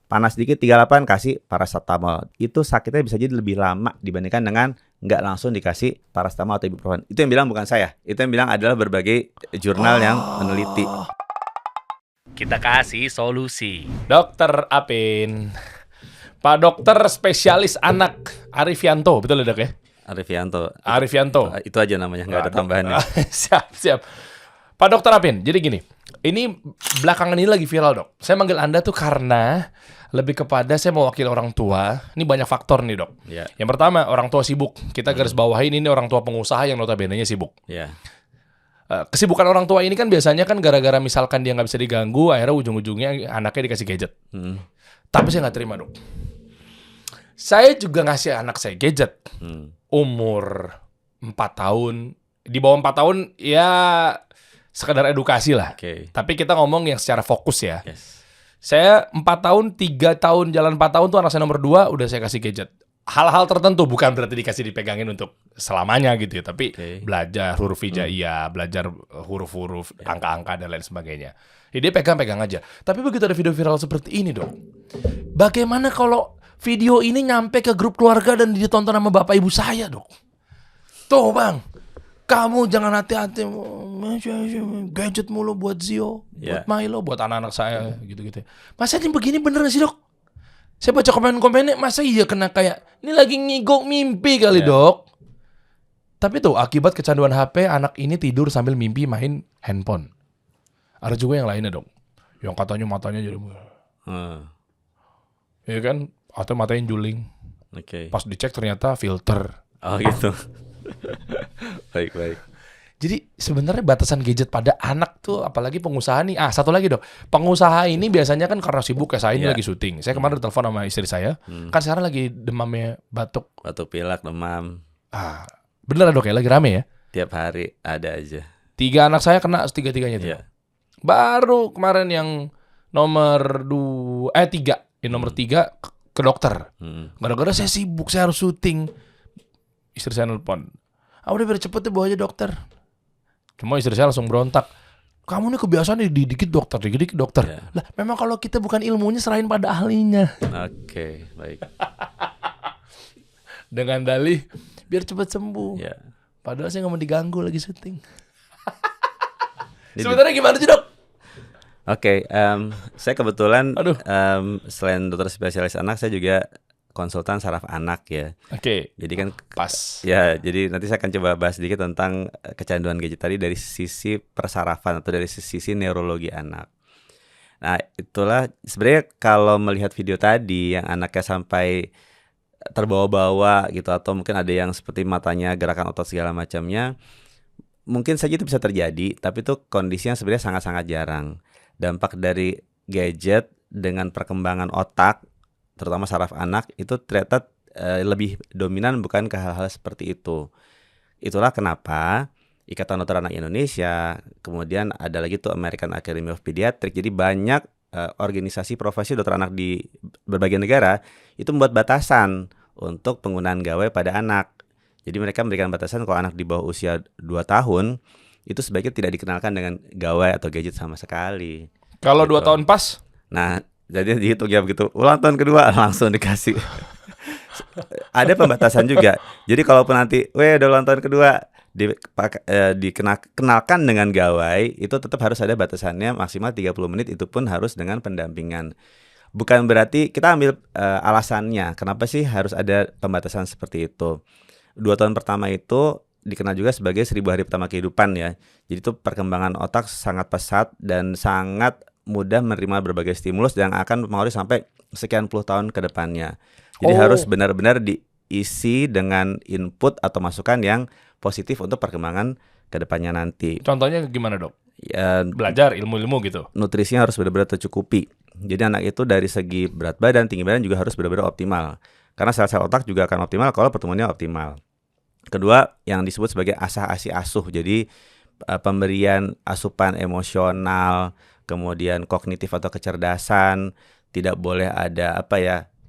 panas dikit 38 kasih paracetamol. Itu sakitnya bisa jadi lebih lama dibandingkan dengan nggak langsung dikasih paracetamol atau ibuprofen. Itu yang bilang bukan saya. Itu yang bilang adalah berbagai jurnal yang meneliti. Kita kasih solusi. Dokter Apin, Pak Dokter Spesialis Anak Arifianto, betul ya dok ya? Arifianto. Itu aja namanya, nggak ada tambahannya. Siap. Pak Dokter Apin, jadi gini, ini belakangan ini lagi viral dok. Saya manggil Anda tuh karena lebih kepada saya mewakili orang tua. Ini banyak faktor nih dok. Yeah. Yang pertama, orang tua sibuk. Kita garis bawahin ini orang tua pengusaha yang notabene-nya sibuk. Yeah. Kesibukan orang tua ini kan biasanya kan gara-gara misalkan dia nggak bisa diganggu, akhirnya ujung-ujungnya anaknya dikasih gadget. Tapi saya nggak terima dok. Saya juga ngasih anak saya gadget. Umur 4 tahun. Di bawah 4 tahun ya sekedar edukasi lah. Okay. Tapi kita ngomong yang secara fokus ya. Yes. Saya 4 tahun, 3 tahun, jalan 4 tahun tuh anak saya nomor 2 udah saya kasih gadget. Hal-hal tertentu, bukan berarti dikasih dipegangin untuk selamanya gitu ya. Tapi belajar huruf hijaiyah, belajar huruf-huruf, angka-angka dan lain sebagainya. Ya, dia pegang-pegang aja. Tapi begitu ada video viral seperti ini dong. Bagaimana kalau video ini nyampe ke grup keluarga dan ditonton sama bapak ibu saya dok? Tuh bang, kamu jangan hati-hati gadget mulu buat Zio, buat Milo, buat anak-anak saya gitu-gitu. Masa ini begini bener gak sih dok? Saya baca komen-komennya, masa iya kena kayak ini lagi ngigok mimpi kali dok. Tapi tuh akibat kecanduan HP, anak ini tidur sambil mimpi main handphone. Ada juga yang lainnya dok, yang katanya matanya jadi ya kan, atau matanya juling. Pas dicek ternyata filter. Oh gitu. Baik. Jadi sebenarnya batasan gadget pada anak tuh, apalagi pengusaha nih. Satu lagi dok, pengusaha ini biasanya kan karena sibuk kayak saya ini lagi syuting. Saya kemarin telepon sama istri saya, kan sekarang lagi demamnya batuk pilek, demam. Bener dok ya, lagi rame ya? Tiap hari ada aja. 3 anak saya kena tiga-tiganya tuh. Baru kemarin yang nomor 3, nomor 3 ke dokter. Gara-gara saya sibuk, saya harus syuting. Istri saya nelpon, udah biar cepet deh bawa aja dokter. Cuma istri saya langsung berontak, kamu nih kebiasaan dikit-dikit dokter. Lah memang kalau kita bukan ilmunya serahin pada ahlinya. Oke, baik. Dengan dalih biar cepet sembuh. Padahal saya gak mau diganggu lagi syuting. Sebenarnya gimana sih dok? Oke, saya kebetulan selain dokter spesialis anak, saya juga konsultan saraf anak ya. Jadi kan pas. Ya, jadi nanti saya akan coba bahas sedikit tentang kecanduan gadget tadi dari sisi persarafan atau dari sisi neurologi anak. Nah, itulah sebenarnya kalau melihat video tadi yang anaknya sampai terbawa-bawa gitu, atau mungkin ada yang seperti matanya gerakan otot segala macamnya, mungkin saja itu bisa terjadi, tapi itu kondisinya sebenarnya sangat-sangat jarang. Dampak dari gadget dengan perkembangan otak, terutama saraf anak, itu ternyata lebih dominan bukan ke hal-hal seperti itu. Itulah kenapa Ikatan Dokter Anak Indonesia, kemudian ada lagi tuh American Academy of Pediatrics, jadi banyak organisasi profesi dokter anak di berbagai negara itu membuat batasan untuk penggunaan gawai pada anak. Jadi mereka memberikan batasan kalau anak di bawah usia 2 tahun itu sebaiknya tidak dikenalkan dengan gawai atau gadget sama sekali. Kalau gitu. 2 tahun pas? Nah, jadi dihitung ya begitu. Ulang tahun kedua langsung dikasih. Ada pembatasan juga. Jadi kalaupun nanti, udah ulang tahun kedua dikenalkan dengan gawai, itu tetap harus ada batasannya maksimal 30 menit, itu pun harus dengan pendampingan. Bukan berarti kita ambil alasannya kenapa sih harus ada pembatasan seperti itu. 2 tahun pertama itu dikenal juga sebagai 1000 hari pertama kehidupan ya. Jadi itu perkembangan otak sangat pesat dan sangat mudah menerima berbagai stimulus yang akan mempengaruhi sampai sekian puluh tahun ke depannya. Jadi harus benar-benar diisi dengan input atau masukan yang positif untuk perkembangan ke depannya nanti. Contohnya gimana dok? Ya, belajar ilmu-ilmu gitu. Nutrisinya harus benar-benar tercukupi. Jadi anak itu dari segi berat badan, tinggi badan juga harus benar-benar optimal. Karena sel-sel otak juga akan optimal kalau pertumbuhannya optimal. Kedua, yang disebut sebagai asah-asih asuh. Jadi pemberian asupan emosional, kemudian kognitif atau kecerdasan, tidak boleh ada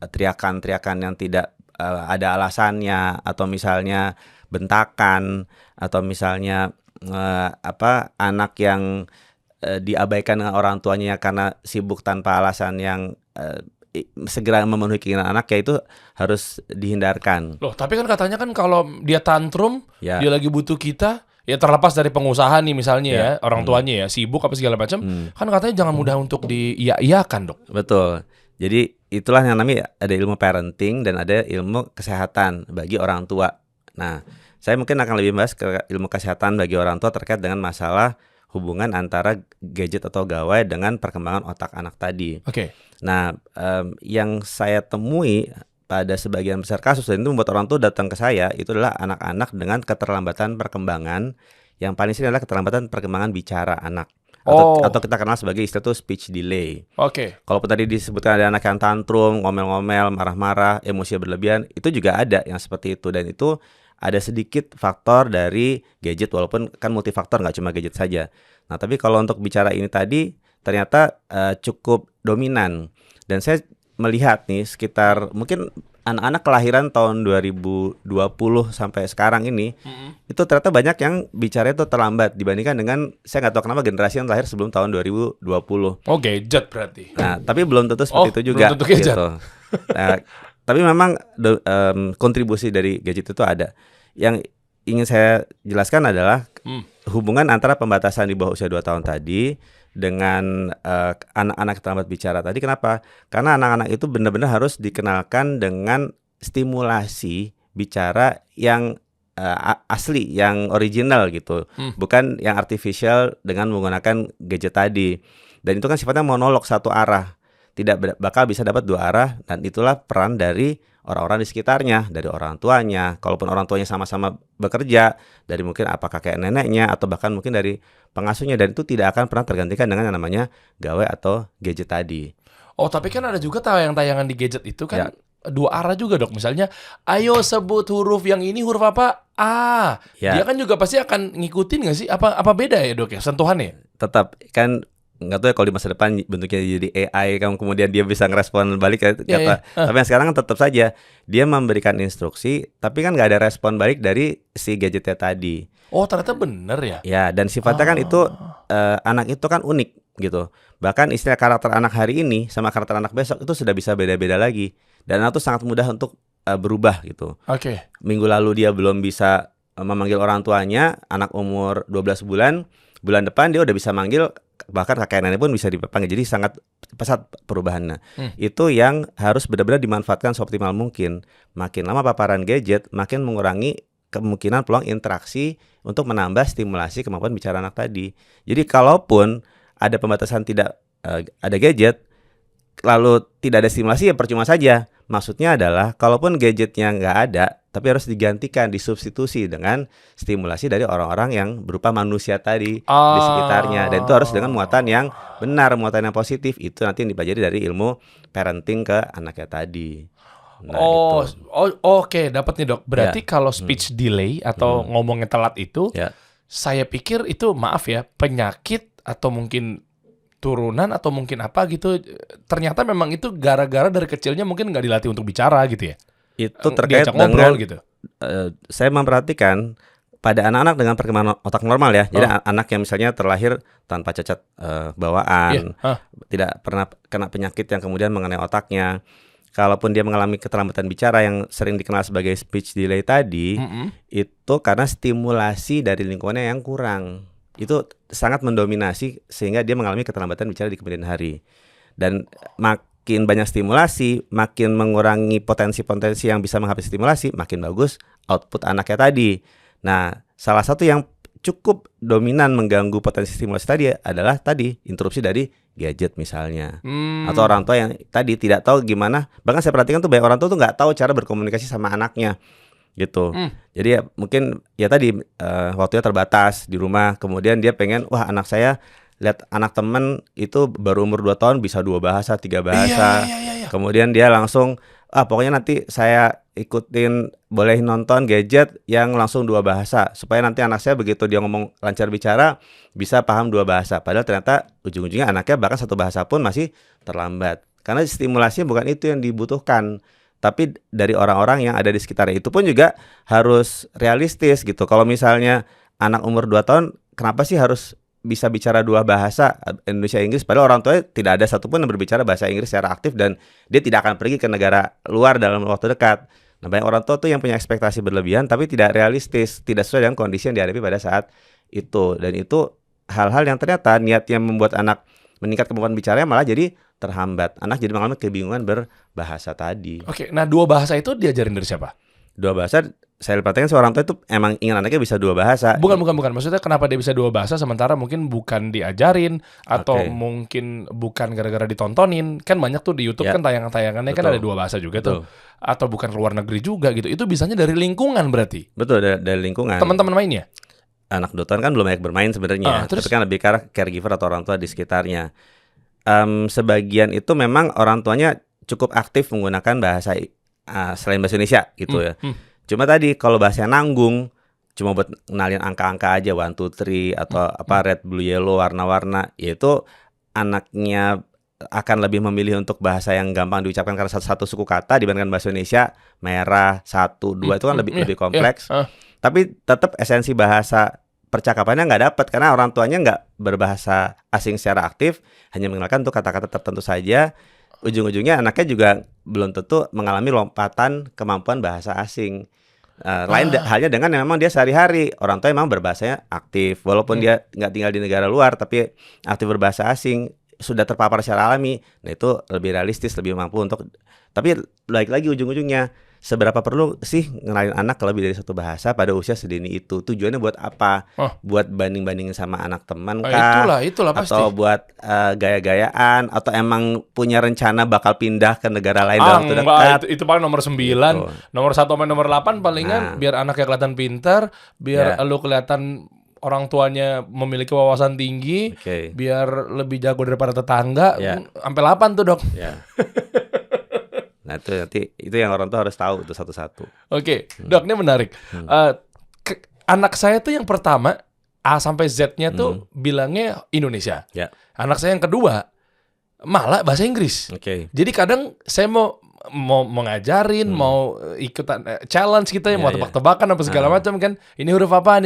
teriakan-teriakan yang tidak ada alasannya, atau misalnya bentakan, atau misalnya anak yang diabaikan dengan orang tuanya karena sibuk tanpa alasan yang segera memenuhi keinginan anak, ya itu harus dihindarkan. Loh, tapi kan katanya kan kalau dia tantrum, Ya. dia lagi butuh kita, ya terlepas dari pengusaha nih misalnya Ya. ya, orang tuanya ya sibuk apa segala macam, kan katanya jangan mudah untuk diiyakan, Dok. Betul. Jadi itulah yang namanya ada ilmu parenting dan ada ilmu kesehatan bagi orang tua. Nah, saya mungkin akan lebih bahas ke ilmu kesehatan bagi orang tua terkait dengan masalah hubungan antara gadget atau gawai dengan perkembangan otak anak tadi. Oke. Nah, yang saya temui pada sebagian besar kasus, dan itu membuat orang tua datang ke saya, itu adalah anak-anak dengan keterlambatan perkembangan. Yang paling sering adalah keterlambatan perkembangan bicara anak. Atau kita kenal sebagai istilah itu speech delay. Oke. Kalaupun tadi disebutkan ada anak yang tantrum, ngomel-ngomel, marah-marah, emosi berlebihan, itu juga ada yang seperti itu. Dan itu ada sedikit faktor dari gadget, walaupun kan multifaktor, nggak cuma gadget saja. Nah, tapi kalau untuk bicara ini tadi ternyata cukup dominan. Dan saya melihat nih sekitar mungkin anak-anak kelahiran tahun 2020 sampai sekarang ini, itu ternyata banyak yang bicara itu terlambat dibandingkan dengan, saya nggak tahu kenapa, generasi yang lahir sebelum tahun 2020. Oh, gadget berarti. Nah, tapi belum tentu seperti itu juga. Belum tentu gadget. Gitu. Nah, tapi memang kontribusi dari gadget itu ada. Yang ingin saya jelaskan adalah hubungan antara pembatasan di bawah usia 2 tahun tadi dengan anak-anak terlambat bicara tadi. Kenapa? Karena anak-anak itu benar-benar harus dikenalkan dengan stimulasi bicara yang asli, yang original gitu, bukan yang artificial dengan menggunakan gadget tadi. Dan itu kan sifatnya monolog satu arah, tidak bakal bisa dapat dua arah, dan itulah peran dari orang-orang di sekitarnya, dari orang tuanya. Kalaupun orang tuanya sama-sama bekerja, dari mungkin apa kakek neneknya atau bahkan mungkin dari pengasuhnya, dan itu tidak akan pernah tergantikan dengan yang namanya gawai atau gadget tadi. Oh, tapi kan ada juga tayangan di gadget itu kan dua arah juga, Dok. Misalnya, ayo sebut huruf yang ini, huruf apa? A. Dia kan juga pasti akan ngikutin nggak sih? Apa beda ya, Dok ya? Sentuhannya? Tetap kan, nggak tahu ya kalau di masa depan bentuknya jadi AI, kemudian dia bisa ngerespon balik tapi yang sekarang kan tetap saja dia memberikan instruksi, tapi kan nggak ada respon balik dari si gadgetnya tadi. Oh, ternyata bener ya? Ya, dan sifatnya kan itu anak itu kan unik gitu. Bahkan istilah karakter anak hari ini sama karakter anak besok itu sudah bisa beda-beda lagi, dan anak itu sangat mudah untuk berubah gitu. Oke. Minggu lalu dia belum bisa memanggil orang tuanya, anak umur 12 bulan, bulan depan dia udah bisa manggil, bahkan kakek nenek pun bisa dipanggil. Jadi sangat pesat perubahannya. Itu yang harus benar-benar dimanfaatkan seoptimal mungkin. Makin lama paparan gadget, makin mengurangi kemungkinan peluang interaksi untuk menambah stimulasi kemampuan bicara anak tadi. Jadi kalaupun ada pembatasan tidak ada gadget, lalu tidak ada stimulasi, ya percuma saja. Maksudnya adalah kalaupun gadgetnya nggak ada, tapi harus digantikan, disubstitusi dengan stimulasi dari orang-orang yang berupa manusia tadi di sekitarnya. Dan itu harus dengan muatan yang benar, muatan yang positif. Itu nanti yang dipelajari dari ilmu parenting ke anaknya tadi. Nah, oke, dapat nih, Dok. Berarti kalau speech delay atau ngomongnya telat itu, saya pikir itu, maaf ya, penyakit atau mungkin turunan atau mungkin apa gitu. Ternyata memang itu gara-gara dari kecilnya mungkin nggak dilatih untuk bicara gitu ya. Itu terkait dengan gitu. Saya memperhatikan pada anak-anak dengan perkembangan otak normal ya. Jadi anak yang misalnya terlahir tanpa cacat bawaan, tidak pernah kena penyakit yang kemudian mengenai otaknya. Kalaupun dia mengalami keterlambatan bicara yang sering dikenal sebagai speech delay tadi, itu karena stimulasi dari lingkungannya yang kurang. Itu sangat mendominasi sehingga dia mengalami keterlambatan bicara di kemudian hari. Dan makin banyak stimulasi, makin mengurangi potensi-potensi yang bisa menghabis stimulasi, makin bagus output anaknya tadi. Nah, salah satu yang cukup dominan mengganggu potensi stimulasi tadi adalah tadi interupsi dari gadget misalnya. Atau orang tua yang tadi tidak tahu gimana. Bahkan saya perhatikan tuh banyak orang tua tuh nggak tahu cara berkomunikasi sama anaknya gitu. Jadi ya mungkin ya tadi waktunya terbatas di rumah, kemudian dia pengen, wah anak saya lihat anak temen itu baru umur 2 tahun bisa 2 bahasa, 3 bahasa. Kemudian dia langsung, pokoknya nanti saya ikutin, boleh nonton gadget yang langsung 2 bahasa, supaya nanti anak saya begitu dia ngomong lancar bicara bisa paham 2 bahasa. Padahal ternyata ujung-ujungnya anaknya bahkan 1 bahasa pun masih terlambat. Karena stimulasinya bukan itu yang dibutuhkan, tapi dari orang-orang yang ada di sekitarnya. Itu pun juga harus realistis gitu. Kalau misalnya anak umur 2 tahun, kenapa sih harus bisa bicara dua bahasa, Indonesia Inggris, padahal orang tuanya tidak ada satupun yang berbicara bahasa Inggris secara aktif dan dia tidak akan pergi ke negara luar dalam waktu dekat. Nah, banyak orang tua tuh yang punya ekspektasi berlebihan tapi tidak realistis, tidak sesuai dengan kondisi yang dihadapi pada saat itu. Dan itu hal-hal yang ternyata niatnya membuat anak meningkat kemampuan bicaranya malah jadi terhambat. Anak jadi mengalami kebingungan berbahasa tadi. Oke, nah dua bahasa itu diajarin dari siapa? Dua bahasa, saya perhatikan seorang tua itu emang ingin anaknya bisa dua bahasa. Bukan. Maksudnya kenapa dia bisa dua bahasa sementara mungkin bukan diajarin atau mungkin bukan gara-gara ditontonin. Kan banyak tuh di YouTube kan tayangan-tayangannya kan ada dua bahasa juga tuh. Atau bukan luar negeri juga gitu. Itu bisanya dari lingkungan berarti. Betul, dari lingkungan. Teman-teman mainnya? Anak 2 tahun kan belum banyak bermain sebenarnya. Tapi kan lebih ke caregiver atau orang tua di sekitarnya. Sebagian itu memang orang tuanya cukup aktif menggunakan bahasa selain bahasa Indonesia gitu ya. Cuma tadi kalau bahasanya nanggung, cuma buat kenalin angka-angka aja 1, 2, 3 atau red, blue, yellow, warna-warna, yaitu anaknya akan lebih memilih untuk bahasa yang gampang diucapkan karena satu suku kata dibandingkan bahasa Indonesia merah 1, 2 itu kan lebih kompleks. Tapi tetap esensi bahasa percakapannya nggak dapat karena orang tuanya nggak berbahasa asing secara aktif, hanya mengenalkan untuk kata-kata tertentu saja. Ujung-ujungnya anaknya juga belum tentu mengalami lompatan kemampuan bahasa asing. Lain halnya dengan yang memang dia sehari-hari orang tua memang berbahasanya aktif, walaupun dia nggak tinggal di negara luar tapi aktif berbahasa asing, sudah terpapar secara alami. Nah itu lebih realistis, lebih mampu untuk. Tapi lagi ujung-ujungnya seberapa perlu sih ngenalin anak ke lebih dari satu bahasa pada usia sedini itu? Tujuannya buat apa? Buat banding-bandingin sama anak teman kah? Itulah pasti. Atau buat gaya-gayaan? Atau emang punya rencana bakal pindah ke negara lain dalam waktu dekat? Itu paling nomor 9 gitu. Nomor 1 sama nomor 8 palingan biar anaknya kelihatan pintar, biar lu kelihatan orang tuanya memiliki wawasan tinggi, biar lebih jago daripada tetangga. Sampai 8 tuh dok. Nah itu nanti itu yang orang tua harus tahu itu satu-satu. Oke, dok, ini menarik. Anak saya tuh yang pertama A sampai Z-nya tuh bilangnya Indonesia. Anak saya yang kedua malah bahasa Inggris. Jadi kadang saya mau ngajarin, mau ikutan challenge gitu ya, mau tebak-tebakan apa segala macam kan. Ini huruf apa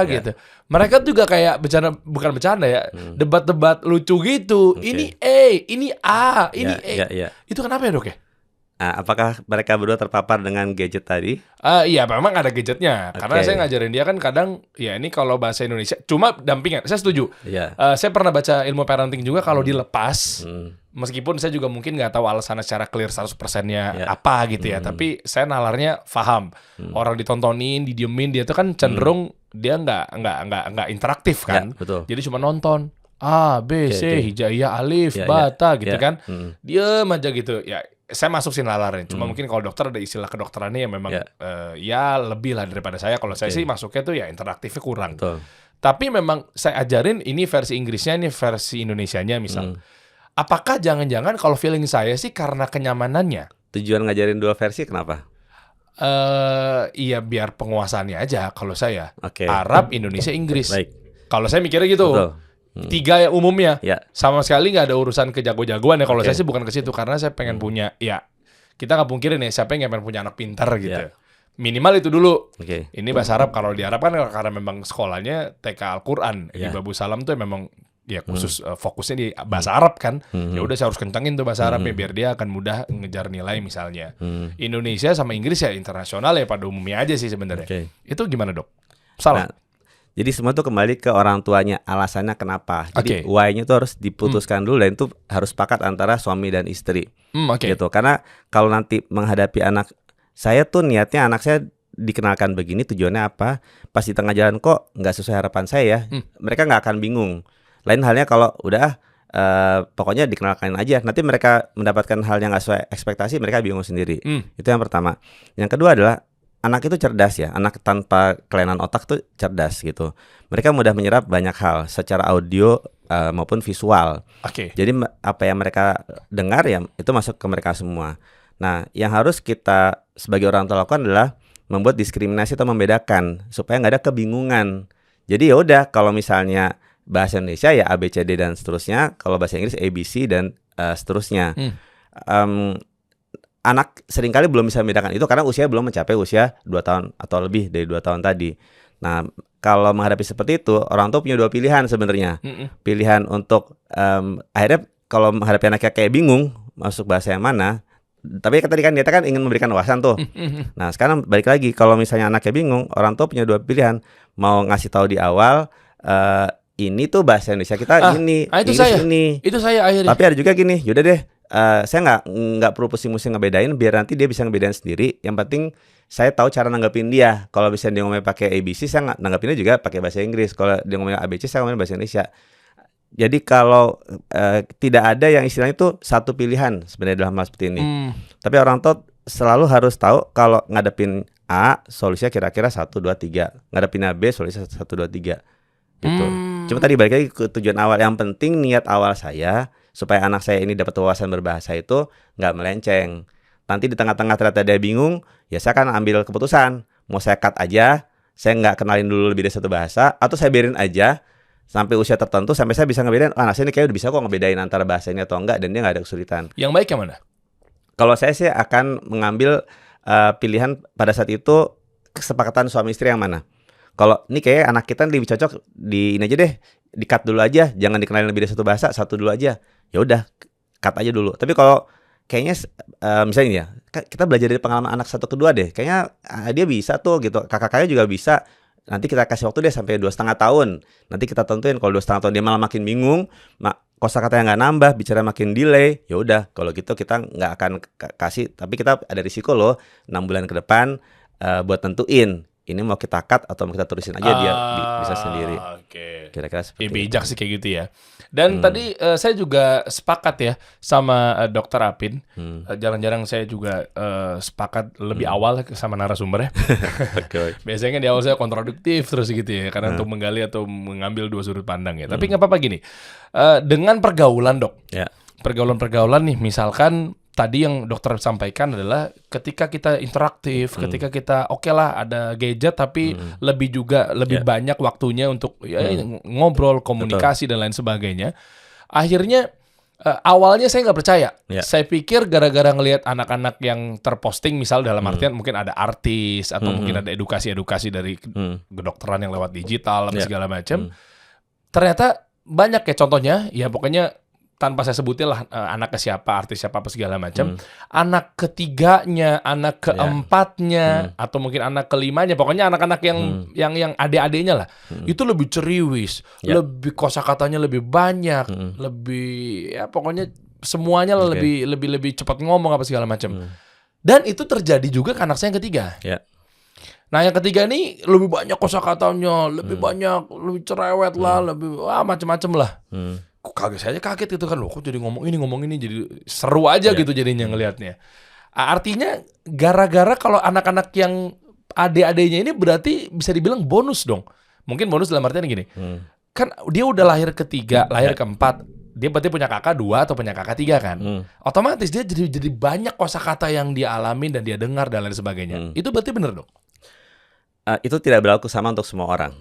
gitu. Mereka juga kayak bukan bercanda ya, debat-debat lucu gitu. Ini E, ini A, ini E. Itu kenapa ya dok ya? Apakah mereka berdua terpapar dengan gadget tadi? Iya, memang ada gadgetnya. Karena saya ngajarin dia kan kadang, ya ini kalau bahasa Indonesia, cuma dampingan. Saya setuju. Saya pernah baca ilmu parenting juga kalau dilepas, meskipun saya juga mungkin nggak tahu alasannya secara clear 100%-nya apa gitu ya. Tapi saya nalarnya paham. Orang ditontonin, didiemin, dia tuh kan cenderung dia nggak interaktif kan. Jadi cuma nonton. A, B, C, hijaiyah, alif, bata gitu kan. Diem aja gitu. Ya, saya masuk sih nalarnya. Cuma mungkin kalau dokter ada istilah kedokterannya yang memang ya lebih lah daripada saya. Kalau saya sih masuknya tuh ya interaktifnya kurang. Tapi memang saya ajarin ini versi Inggrisnya, ini versi Indonesianya misal. Apakah jangan-jangan kalau feeling saya sih karena kenyamanannya? Tujuan ngajarin dua versi kenapa? Iya biar penguasaannya aja kalau saya. Arab, Indonesia, Inggris. Kalau saya mikirnya gitu. 3 ya umumnya. Sama sekali nggak ada urusan ke jago-jagoan ya. Kalau saya sih bukan ke situ karena saya pengen punya, ya kita nggak pungkirin ya siapa yang pengen punya anak pintar gitu. Minimal itu dulu. Ini bahasa Arab. Kalau di Arab kan karena memang sekolahnya TK Al-Quran. Di Babu Salam tuh memang ya khusus fokusnya di bahasa Arab kan. Ya udah saya harus kencangin tuh bahasa Arabnya biar dia akan mudah ngejar nilai misalnya. Indonesia sama Inggris ya internasional ya pada umumnya aja sih sebenarnya. Itu gimana dok? Salah. Jadi semua tuh kembali ke orang tuanya, alasannya kenapa. Jadi why-nya tuh harus diputuskan dulu dan itu harus sepakat antara suami dan istri. Gitu. Karena kalau nanti menghadapi anak, saya tuh niatnya anak saya dikenalkan begini, tujuannya apa? Pas di tengah jalan kok nggak sesuai harapan saya ya, mereka nggak akan bingung. Lain halnya kalau udah pokoknya dikenalkan aja, nanti mereka mendapatkan hal yang nggak sesuai ekspektasi, mereka bingung sendiri. Itu yang pertama. Yang kedua adalah anak itu cerdas ya, anak tanpa kelainan otak tuh cerdas gitu. Mereka mudah menyerap banyak hal secara audio maupun visual. Jadi apa yang mereka dengar ya itu masuk ke mereka semua. Nah, yang harus kita sebagai orang tua lakukan adalah membuat diskriminasi atau membedakan supaya nggak ada kebingungan. Jadi ya udah kalau misalnya bahasa Indonesia ya A, B, C, D dan seterusnya, kalau bahasa Inggris A, B, C dan seterusnya. Anak seringkali belum bisa membedakan itu karena usia belum mencapai usia 2 tahun atau lebih dari 2 tahun tadi. Nah, kalau menghadapi seperti itu, orang tua punya dua pilihan sebenarnya. Pilihan untuk akhirnya kalau menghadapi anaknya kayak bingung masuk bahasa yang mana. Tapi tadi kan dia kan ingin memberikan wawasan tuh. Nah, sekarang balik lagi, kalau misalnya anaknya bingung, orang tua punya dua pilihan. Mau ngasih tahu di awal, ini tuh bahasa Indonesia kita ini, itu Inggris saya. ini. Itu saya akhirnya. Tapi ada juga gini, yaudah deh, saya nggak perlu pusing-pusing ngebedain, biar nanti dia bisa ngebedain sendiri. Yang penting saya tahu cara nanggepin dia. Kalau misalnya dia ngomongnya pakai ABC, saya nanggepinnya juga pakai bahasa Inggris. Kalau dia ngomongnya ABC, saya ngomongnya bahasa Indonesia. Jadi kalau tidak ada yang istilahnya itu satu pilihan sebenarnya dalam hal seperti ini. Tapi orang tua selalu harus tahu kalau ngadepin A, solusinya kira-kira 1, 2, 3. Ngadepin B, solusinya 1, 2, 3. Gitu. Cuma tadi balik lagi ke tujuan awal. Yang penting niat awal saya supaya anak saya ini dapat wawasan berbahasa itu nggak melenceng. Nanti di tengah-tengah ternyata dia bingung, ya saya akan ambil keputusan. Mau saya cut aja, saya nggak kenalin dulu lebih dari satu bahasa, atau saya biarin aja sampai usia tertentu, sampai saya bisa ngebedain, anak saya ini kayak udah bisa kok ngebedain antara bahasa ini atau enggak, dan dia nggak ada kesulitan. Yang baik yang mana? Kalau saya sih akan mengambil pilihan pada saat itu kesepakatan suami istri yang mana. Kalau ini kayak anak kita lebih cocok di ini aja deh, di-cut dulu aja, jangan dikenalin lebih dari satu bahasa, satu dulu aja. Ya udah, cut aja dulu. Tapi kalau kayaknya misalnya ya, kita belajar dari pengalaman anak satu kedua deh. Kayaknya dia bisa tuh gitu, kakak-kakaknya juga bisa. Nanti kita kasih waktu deh sampai 2,5 tahun. Nanti kita tentuin kalau 2,5 tahun dia malah makin bingung, kosakata yang nggak nambah, bicara makin delay, ya udah kalau gitu kita nggak akan kasih. Tapi kita ada risiko loh 6 bulan ke depan buat tentuin ini mau kita cut atau mau kita terusin aja dia bisa sendiri. Oke. Kira-kira seperti bijak sih kayak gitu ya. Dan tadi saya juga sepakat ya sama Dokter Apin. Jarang-jarang saya juga sepakat lebih awal sama narasumber ya. Okay. Biasanya di awal saya kontradiktif terus gitu ya, karena untuk menggali atau mengambil dua sudut pandang ya. Tapi nggak apa-apa gini. Dengan pergaulan dok, pergaulan-pergaulan nih, misalkan tadi yang dokter sampaikan adalah ketika kita interaktif, ketika kita oke lah ada gadget tapi lebih banyak waktunya untuk ngobrol, komunikasi dan lain sebagainya. Akhirnya awalnya saya nggak percaya. Saya pikir gara-gara ngelihat anak-anak yang terposting, misal dalam artian mungkin ada artis atau mungkin ada edukasi-edukasi dari kedokteran yang lewat digital dan segala macam. Ternyata banyak ya contohnya, ya pokoknya tanpa saya sebutin lah anaknya siapa, artis siapa, apa segala macam. Anak ketiganya, anak keempatnya, atau mungkin anak kelimanya, pokoknya anak-anak yang adik-adiknya lah, itu lebih ceriwis, lebih kosakatanya lebih banyak, lebih ya pokoknya semuanya lebih cepat ngomong apa segala macam. Dan itu terjadi juga ke anak saya yang ketiga. Nah yang ketiga ini lebih banyak kosakatanya, lebih banyak, lebih cerewet lah, lebih macam-macam lah. Saya kaget gitu kan, loh kok jadi ngomong ini jadi seru aja gitu jadinya ngelihatnya. Artinya gara-gara kalau anak-anak yang adik-adiknya ini berarti bisa dibilang bonus dong. Mungkin bonus dalam artian gini, kan dia udah lahir ketiga, lahir keempat, dia berarti punya kakak 2 atau punya kakak 3 kan. Otomatis dia jadi banyak kosakata yang dia alamin dan dia dengar dan lain sebagainya. Itu berarti benar dong? Itu tidak berlaku sama untuk semua orang.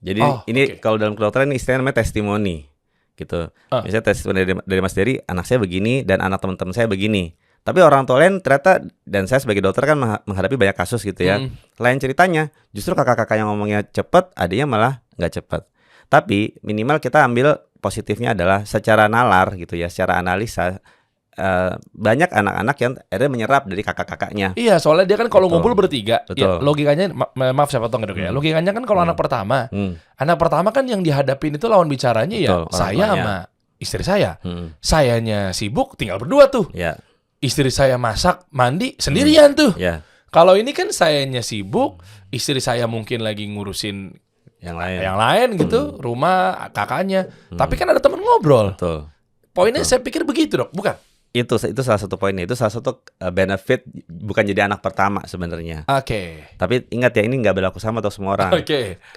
Jadi ini kalau dalam kedokteran ini istilahnya namanya testimoni gitu. Misalnya testimoni dari Mas Dery, anak saya begini dan anak teman-teman saya begini. Tapi orang tua lain ternyata, dan saya sebagai dokter kan menghadapi banyak kasus gitu ya. Lain ceritanya, justru kakak-kakak yang ngomongnya cepet, adiknya malah nggak cepet. Tapi minimal kita ambil positifnya adalah secara nalar gitu ya, secara analisa. Banyak anak-anak yang akhirnya menyerap dari kakak-kakaknya. Iya, soalnya dia kan kalau ngumpul bertiga, ya, logikanya maaf siapa tahu nggak dok ya. Logikanya kan kalau anak pertama kan yang dihadapin itu lawan bicaranya ya saya sama istri saya. Sayanya sibuk tinggal berdua tuh. Istri saya masak, mandi sendirian tuh. Kalau ini kan sayanya sibuk, istri saya mungkin lagi ngurusin yang lain gitu, rumah kakaknya. Tapi kan ada teman ngobrol. Poinnya saya pikir begitu dok, bukan? Itu salah satu poinnya, itu salah satu benefit bukan jadi anak pertama sebenarnya. Tapi ingat ya, ini nggak berlaku sama untuk semua orang.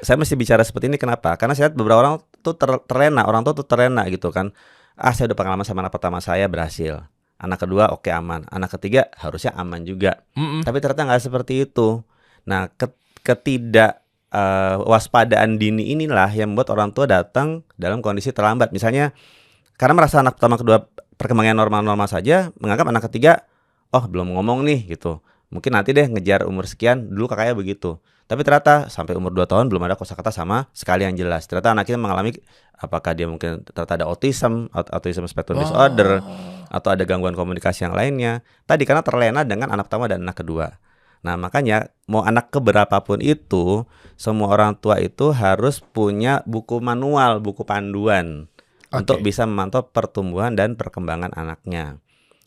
Saya mesti bicara seperti ini kenapa? Karena saya lihat beberapa orang tuh terlena, orang tuh terlena gitu kan. Saya udah pengalaman sama anak pertama saya berhasil, anak kedua oke aman, anak ketiga harusnya aman juga. Tapi ternyata nggak seperti itu. Nah, ketidak waspadaan dini inilah yang membuat orang tua datang dalam kondisi terlambat. Misalnya karena merasa anak pertama kedua perkembangan normal-normal saja, menganggap anak ketiga belum ngomong nih gitu, mungkin nanti deh ngejar umur sekian, dulu kakaknya begitu. Tapi ternyata sampai umur 2 tahun belum ada kosakata sama sekali yang jelas. Ternyata anaknya mengalami, apakah dia mungkin ternyata ada autism spectrum disorder, atau ada gangguan komunikasi yang lainnya. Tadi karena terlena dengan anak pertama dan anak kedua. Nah makanya mau anak keberapapun itu, semua orang tua itu harus punya buku manual, buku panduan untuk bisa memantau pertumbuhan dan perkembangan anaknya.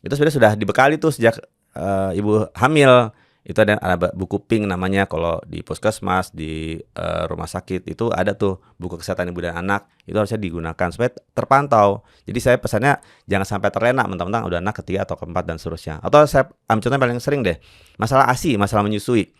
Itu sebenarnya sudah dibekali tuh sejak ibu hamil. Itu ada buku pink namanya kalau di puskesmas, di rumah sakit itu ada tuh buku kesehatan ibu dan anak. Itu harusnya digunakan supaya terpantau. Jadi saya pesannya jangan sampai terlena mentang-mentang udah anak ketiga atau keempat dan seterusnya. Atau saya ambil contoh paling sering deh, masalah ASI, masalah menyusui.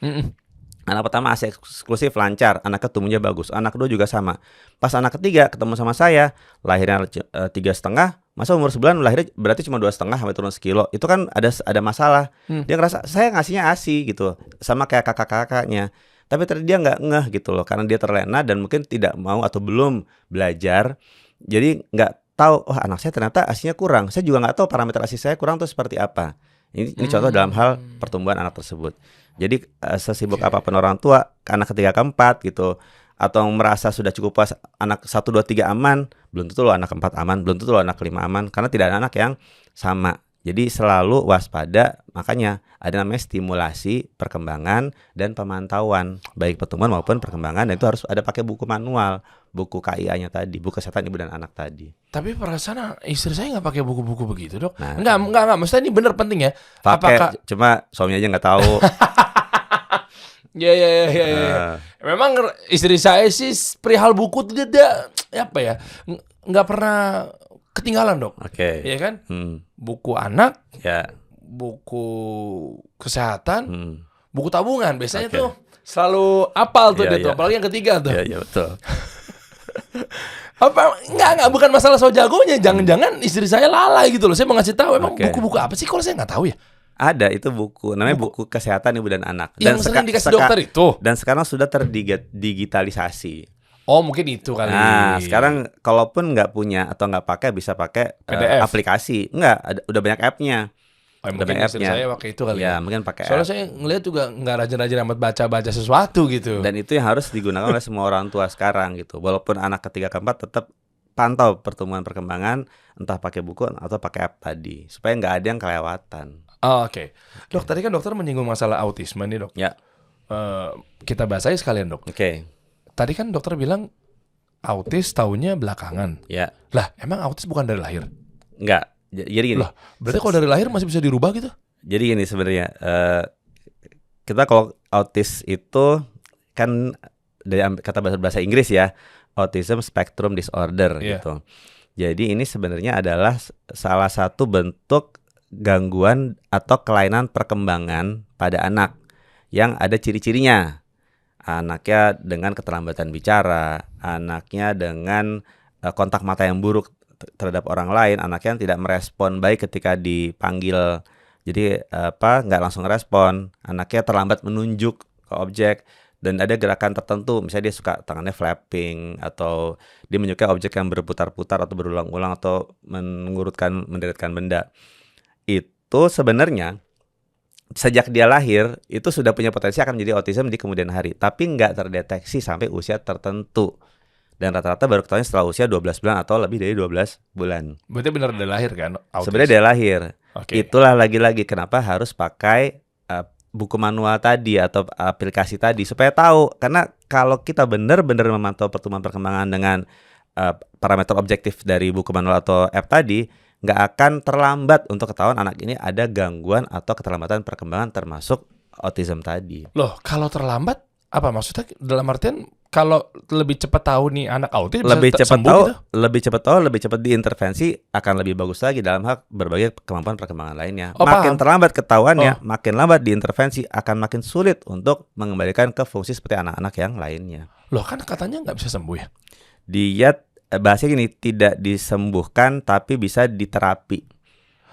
Anak pertama ASI eksklusif lancar, anak tumbuhnya bagus, anak kedua juga sama. Pas anak ketiga ketemu sama saya, lahirnya 3,5, masa umur sebulan lahirnya berarti cuma 2,5 sampai turun sekilo. Itu kan ada masalah. Dia ngerasa saya ngasihnya ASI gitu, sama kayak kakak-kakaknya. Tapi ternyata dia nggak ngeh gitu loh, karena dia terlena dan mungkin tidak mau atau belum belajar. Jadi nggak tahu, oh anak saya ternyata ASI-nya kurang. Saya juga nggak tahu parameter ASI saya kurang tuh seperti apa. Ini contoh dalam hal pertumbuhan anak tersebut. Jadi sesibuk apapun orang tua, anak ketiga keempat gitu, atau merasa sudah cukup puas anak 1, 2, 3 aman, belum tentu loh anak keempat aman, belum tentu loh anak 5 aman, karena tidak ada anak yang sama. Jadi selalu waspada, makanya ada namanya stimulasi perkembangan dan pemantauan baik pertumbuhan maupun perkembangan, dan itu harus ada pakai buku manual, buku KIA-nya tadi, buku kesehatan ibu dan anak tadi. Tapi perasaan istri saya nggak pakai buku-buku begitu, Dok. Nah, enggak. Maksudnya ini bener penting ya. Pakai, cuma suami aja nggak tahu. Ya. Memang istri saya sih perihal buku tidak apa ya, nggak pernah ketinggalan, Dok. Oke. Iya kan? Buku anak, ya, buku kesehatan, buku tabungan biasanya tuh selalu apal tuh dia tuh, apalagi yang ketiga tuh. Iya betul. Apa enggak bukan masalah so jagonya, jangan-jangan istri saya lalai gitu loh. Saya mau ngasih tahu emang buku-buku apa sih kalau saya nggak tahu ya. Ada itu buku, namanya buku kesehatan ibu dan anak. Dan yang sering dikasih dokter itu. Dan sekarang sudah terdigitalisasi. Oh mungkin itu kali. Nah sekarang kalaupun nggak punya atau nggak pakai, bisa pakai aplikasi. Udah banyak app-nya. Oh, mungkin istri saya pakai itu kali ya. Mungkin pakai soalnya saya ngeliat juga nggak rajin-rajin amat baca sesuatu gitu. Dan itu yang harus digunakan oleh semua orang tua sekarang gitu. Walaupun anak ketiga keempat, tetap pantau pertumbuhan perkembangan, entah pakai buku atau pakai app tadi, supaya nggak ada yang kelewatan. Oh, Oke. Dok, tadi kan dokter menyinggung masalah autisme nih, Dok. Ya. Kita bahas aja sekalian, Dok. Oke. Tadi kan dokter bilang autis taunya belakangan. Ya. Lah, emang autis bukan dari lahir? Enggak. Jadi gini. Lah, berarti kalau dari lahir masih bisa dirubah gitu? Jadi gini sebenarnya, kita kalau autis itu kan dari kata bahasa Inggris ya, autism spectrum disorder gitu. Jadi ini sebenarnya adalah salah satu bentuk gangguan atau kelainan perkembangan pada anak yang ada ciri-cirinya. Anaknya dengan keterlambatan bicara, anaknya dengan kontak mata yang buruk terhadap orang lain, anaknya yang tidak merespon baik ketika dipanggil. Jadi nggak langsung respon, anaknya terlambat menunjuk ke objek, dan ada gerakan tertentu, misalnya dia suka tangannya flapping, atau dia menyukai objek yang berputar-putar atau berulang-ulang, atau menderetkan benda. Itu sebenarnya sejak dia lahir itu sudah punya potensi akan menjadi autism di kemudian hari, tapi nggak terdeteksi sampai usia tertentu. Dan rata-rata baru ketahuan setelah usia 12 bulan atau lebih dari 12 bulan. Berarti benar dari lahir kan autis? Sebenarnya dari lahir. Itulah lagi-lagi kenapa harus pakai buku manual tadi atau aplikasi tadi, supaya tahu. Karena kalau kita benar-benar memantau pertumbuhan perkembangan dengan parameter objektif dari buku manual atau app tadi, nggak akan terlambat untuk ketahuan anak ini ada gangguan atau keterlambatan perkembangan termasuk autism tadi. Loh, kalau terlambat apa maksudnya? Dalam artian kalau lebih cepat tahu nih anak autis lebih bisa cepat sembuh tahu, gitu? lebih cepat diintervensi akan lebih bagus lagi dalam hal berbagai kemampuan perkembangan lainnya. Oh, makin paham. terlambat ketahuannya, makin lambat diintervensi, akan makin sulit untuk mengembalikan ke fungsi seperti anak-anak yang lainnya. Loh kan katanya nggak bisa sembuh ya? Dia bahasanya gini, tidak disembuhkan tapi bisa diterapi.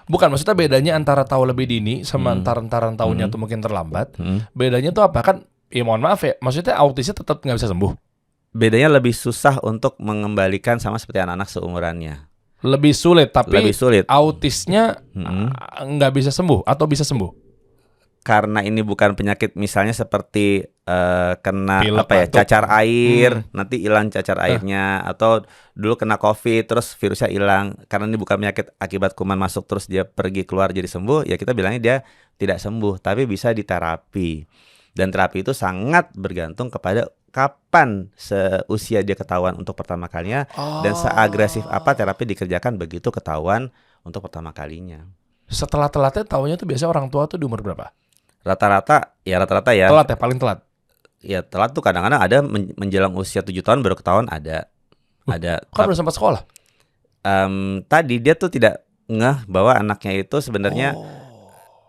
Bukan, maksudnya bedanya antara tahu lebih dini sama antaran tahunya tuh mungkin terlambat. Bedanya tuh apa? Kan ya mohon maaf ya, maksudnya autisnya tetap nggak bisa sembuh. Bedanya lebih susah untuk mengembalikan sama seperti anak-anak seumurannya. Lebih sulit, tapi lebih sulit. autisnya nggak bisa sembuh atau bisa sembuh? karena ini bukan penyakit misalnya seperti kena Pilek, apa ya, batuk. cacar air, nanti hilang cacar airnya, atau dulu kena COVID terus virusnya hilang. Karena ini bukan penyakit akibat kuman masuk terus dia pergi keluar jadi sembuh, ya kita bilangnya dia tidak sembuh, tapi bisa diterapi. Dan terapi itu sangat bergantung kepada kapan seusia dia ketahuan untuk pertama kalinya, dan seagresif apa terapi dikerjakan begitu ketahuan untuk pertama kalinya. Setelah telatnya taunya tuh biasanya orang tua tuh di umur berapa? Rata-rata ya. Telat ya, paling telat. Ya telat tuh kadang-kadang ada menjelang usia 7 tahun baru ketahuan ada. Kan udah sempat sekolah. Tadi dia tuh tidak ngeh bahwa anaknya itu sebenarnya,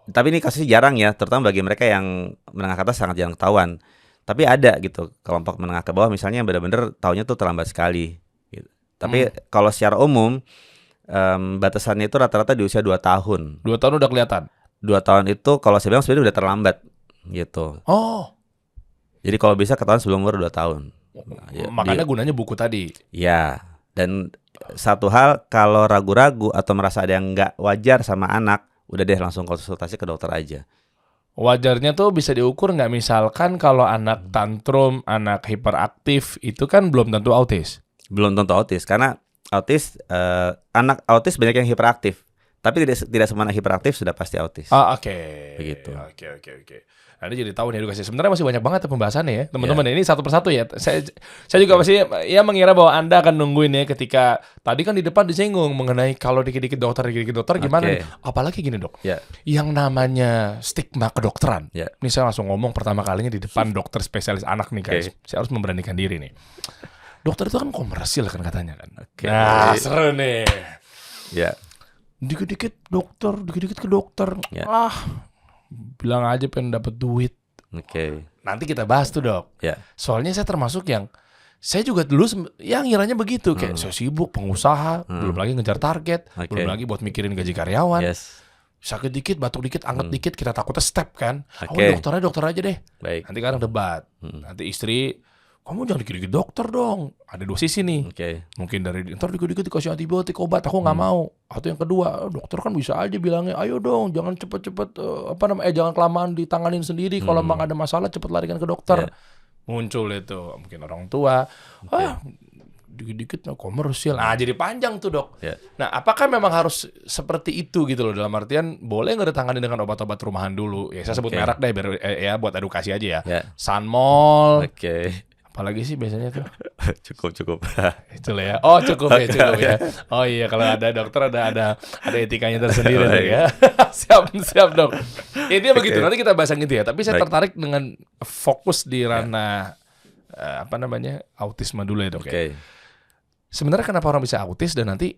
tapi ini kasusnya jarang ya, terutama bagi mereka yang menengah ke atas sangat jarang ketahuan. Tapi ada gitu kelompok menengah ke bawah misalnya yang benar-benar tahunya tuh terlambat sekali gitu. Tapi kalau secara umum batasannya itu rata-rata di usia 2 tahun. 2 tahun udah kelihatan. 2 tahun itu kalau saya bilang sebenarnya udah terlambat gitu. Jadi kalau bisa ketahuan sebelum umur 2 tahun. Makanya gunanya buku tadi. Ya, dan satu hal, kalau ragu-ragu atau merasa ada yang nggak wajar sama anak, udah deh langsung konsultasi ke dokter aja. Wajarnya tuh bisa diukur nggak, misalkan kalau anak tantrum, anak hiperaktif, itu kan belum tentu autis. Belum tentu autis, karena autis, anak autis banyak yang hiperaktif. Tapi tidak semua anak hiperaktif sudah pasti autis. Oke. Begitu. Oke. Nah, ini jadi tahu nih edukasi. Sebenarnya masih banyak banget pembahasannya ya, teman-teman. Ini satu persatu ya. Saya juga masih ya mengira bahwa Anda akan nungguin ya, ketika tadi kan di depan disinggung mengenai kalau dikit-dikit dokter gimana nih. Apalagi gini, Dok. Yang namanya stigma kedokteran. Ini saya langsung ngomong pertama kalinya di depan dokter spesialis anak nih, guys. Saya harus memberanikan diri nih. Dokter itu kan komersil kan katanya kan. Nah, seru nih. Dikit-dikit ke dokter. Bilang aja pengen dapat duit. Nanti kita bahas tuh, Dok. Soalnya saya termasuk yang saya juga dulu yang ngiranya begitu, kayak saya sibuk pengusaha, belum lagi ngejar target, belum lagi buat mikirin gaji karyawan. Sakit dikit, batuk dikit, anget dikit, kita takutnya step kan. Dokter aja deh. Nanti kadang debat. Nanti istri, kamu jangan dikit-dikit dokter dong. Ada 2 sisi nih. Mungkin dari ntar dikit-dikit dikasih antibiotik, obat, aku nggak mau. Atau yang kedua, dokter kan bisa aja bilangnya, ayo dong, jangan cepet-cepet jangan kelamaan ditanganin sendiri. Kalau memang ada masalah, cepet larikan ke dokter. Muncul itu mungkin orang tua, dikit-dikit komersil. Jadi panjang tuh, Dok. Nah, apakah memang harus seperti itu gitu loh? Dalam artian boleh nggak ditangani dengan obat-obat rumahan dulu? Ya saya sebut merek deh, biar buat edukasi aja ya. Sunmol. Apalagi sih biasanya tuh? Cukup. Itulah ya. Cukup ya. Oh iya, kalau ada dokter ada etikanya tersendiri tuh ya. Siap, Dok. Ini begitu. Nanti kita bahas yang itu ya. Tapi saya tertarik dengan fokus di ranah autisme dulu ya, Dok. Sebenarnya kenapa orang bisa autis dan nanti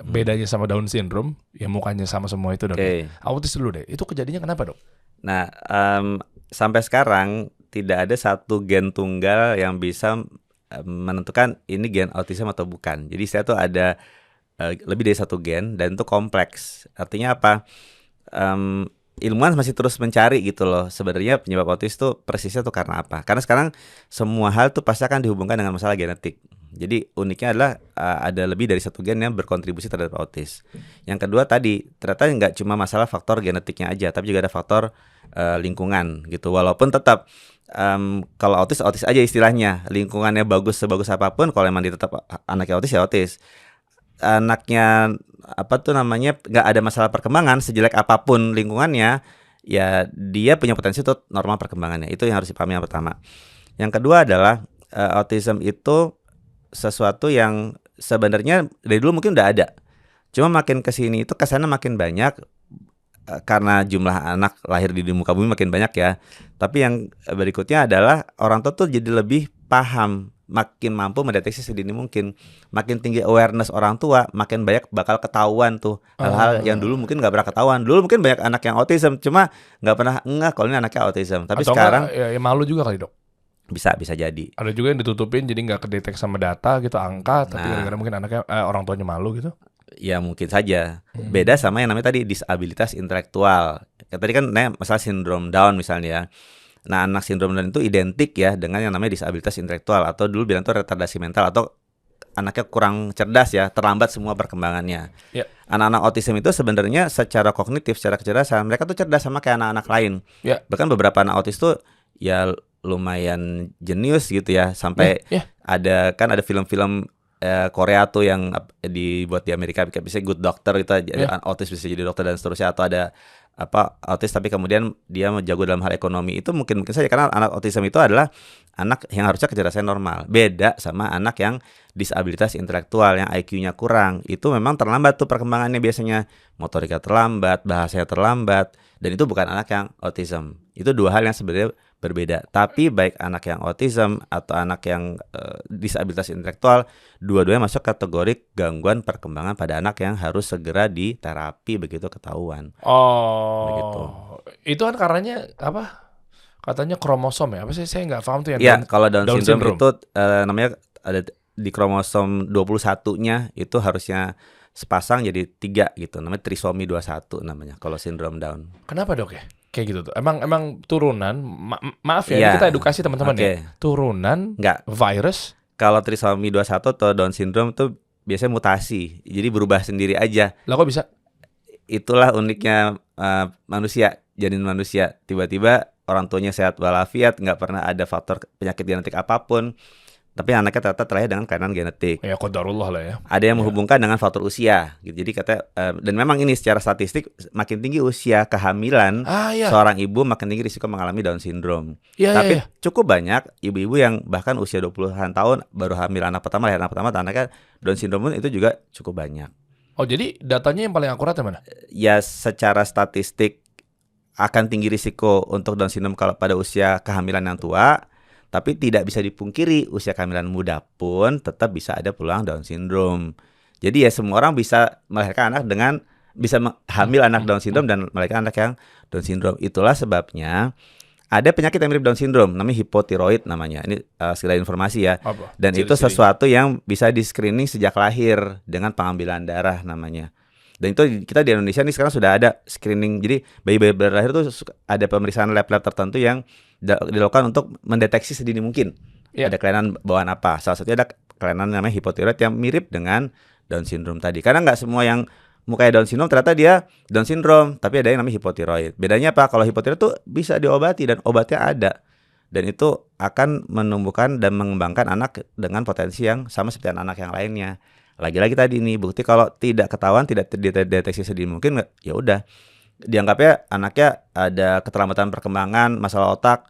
bedanya sama Down syndrome yang mukanya sama semua itu, Dok? Autis dulu deh. Itu kejadiannya kenapa, Dok? Nah, sampai sekarang tidak ada satu gen tunggal yang bisa menentukan ini gen autism atau bukan. Jadi saya tuh ada lebih dari 1 gen dan itu kompleks. Artinya apa? Ilmuwan masih terus mencari gitu loh. Sebenarnya penyebab autis tuh persisnya tuh karena apa? Karena sekarang semua hal tuh pasti akan dihubungkan dengan masalah genetik. Jadi uniknya adalah ada lebih dari 1 gen yang berkontribusi terhadap autis. Yang kedua tadi, ternyata nggak cuma masalah faktor genetiknya aja, tapi juga ada faktor lingkungan gitu. Walaupun tetap kalau autis aja istilahnya, lingkungannya sebagus apapun, kalau emang dia tetap anaknya autis ya autis. Anaknya nggak ada masalah perkembangan, sejelek apapun lingkungannya, ya dia punya potensi untuk normal perkembangannya. Itu yang harus dipahami yang pertama. Yang kedua adalah autism itu sesuatu yang sebenarnya dari dulu mungkin udah ada, cuma makin kesini itu kesannya makin banyak karena jumlah anak lahir di muka bumi makin banyak ya. Tapi yang berikutnya adalah orang tua tuh jadi lebih paham, makin mampu mendeteksi sedini mungkin. Makin tinggi awareness orang tua, makin banyak bakal ketahuan tuh hal-hal yang dulu mungkin nggak pernah ketahuan. Dulu mungkin banyak anak yang autism, cuma nggak pernah kalau ini anaknya autism. Tapi atau sekarang malu juga kali, Dok. Bisa jadi. Ada juga yang ditutupin jadi nggak kedetek sama data gitu, angka, tapi gara-gara mungkin anaknya orang tuanya malu gitu. Ya mungkin saja. Beda sama yang namanya tadi disabilitas intelektual. Tadi kan masalah sindrom Down misalnya ya. Nah, anak sindrom Down itu identik ya dengan yang namanya disabilitas intelektual, atau dulu bilang itu retardasi mental atau anaknya kurang cerdas ya, terlambat semua perkembangannya. Ya. Anak-anak autism itu sebenarnya secara kognitif, secara kecerdasan mereka tuh cerdas sama kayak anak-anak lain. Ya. Bahkan beberapa anak autis tuh ya lumayan jenius gitu ya, sampai ada film-film Korea tuh yang dibuat di Amerika, bisa Good Doctor gitu, autis bisa jadi dokter dan seterusnya, atau ada autis tapi kemudian dia jago dalam hal ekonomi. Itu mungkin saja karena anak autism itu adalah anak yang harusnya kecerdasan normal. Beda sama anak yang disabilitas intelektual yang IQ-nya kurang. Itu memang terlambat tuh perkembangannya, biasanya motorika terlambat, bahasanya terlambat, dan itu bukan anak yang autism. Itu dua hal yang sebenarnya berbeda. Tapi baik anak yang autism atau anak yang disabilitas intelektual, dua-duanya masuk kategori gangguan perkembangan pada anak yang harus segera diterapi begitu ketahuan. Begitu. Itu kan karenanya apa? Katanya kromosom ya? Apa sih? Saya nggak paham tuh yang ya, kalau Down syndrome itu namanya ada di kromosom 21-nya itu harusnya sepasang jadi 3 gitu. Namanya trisomi 21 namanya kalau sindrom Down. Kenapa dok ya? Kayak gitu tuh. Emang turunan, maaf ya, ini kita edukasi teman-teman ya. Turunan Enggak. Virus. Kalau trisomi 21 atau Down syndrome tuh biasanya mutasi. Jadi berubah sendiri aja. Lah kok bisa? Itulah uniknya manusia, janin manusia. Tiba-tiba orang tuanya sehat walafiat, nggak pernah ada faktor penyakit genetik apapun. Tapi anaknya ternyata terlahir dengan kelainan genetik. Ya qadarullah lah ya. Ada yang menghubungkan dengan faktor usia gitu. Jadi katanya dan memang ini secara statistik makin tinggi usia kehamilan seorang ibu makin tinggi risiko mengalami Down syndrome. Tapi cukup banyak ibu-ibu yang bahkan usia 20-an tahun baru hamil anak pertama, lahir anak pertama, anaknya Down syndrome itu juga cukup banyak. Oh, jadi datanya yang paling akurat yang mana? Ya secara statistik akan tinggi risiko untuk Down syndrome kalau pada usia kehamilan yang tua. Tapi tidak bisa dipungkiri usia kehamilan muda pun tetap bisa ada peluang Down syndrome. Jadi ya semua orang bisa melahirkan anak dengan bisa hamil anak Down syndrome dan melahirkan anak yang Down syndrome. Itulah sebabnya ada penyakit yang mirip Down syndrome namanya hipotiroid namanya. Ini sekedar informasi ya. Dan itu sesuatu yang bisa di screening sejak lahir dengan pengambilan darah namanya. Dan itu kita di Indonesia nih sekarang sudah ada screening. Jadi bayi-bayi berlahir itu ada pemeriksaan lab-lab tertentu yang dilakukan untuk mendeteksi sedini mungkin ada kelainan bawaan apa. Salah satunya ada kelainan namanya hipotiroid yang mirip dengan Down syndrome tadi. Karena nggak semua yang mukanya Down syndrome ternyata dia Down syndrome, tapi ada yang namanya hipotiroid. Bedanya apa? Kalau hipotiroid itu bisa diobati dan obatnya ada. Dan itu akan menumbuhkan dan mengembangkan anak dengan potensi yang sama seperti anak yang lainnya. Lagi-lagi tadi nih bukti kalau tidak ketahuan, tidak dideteksi sedini mungkin, ya udah dianggapnya anaknya ada keterlambatan perkembangan, masalah otak,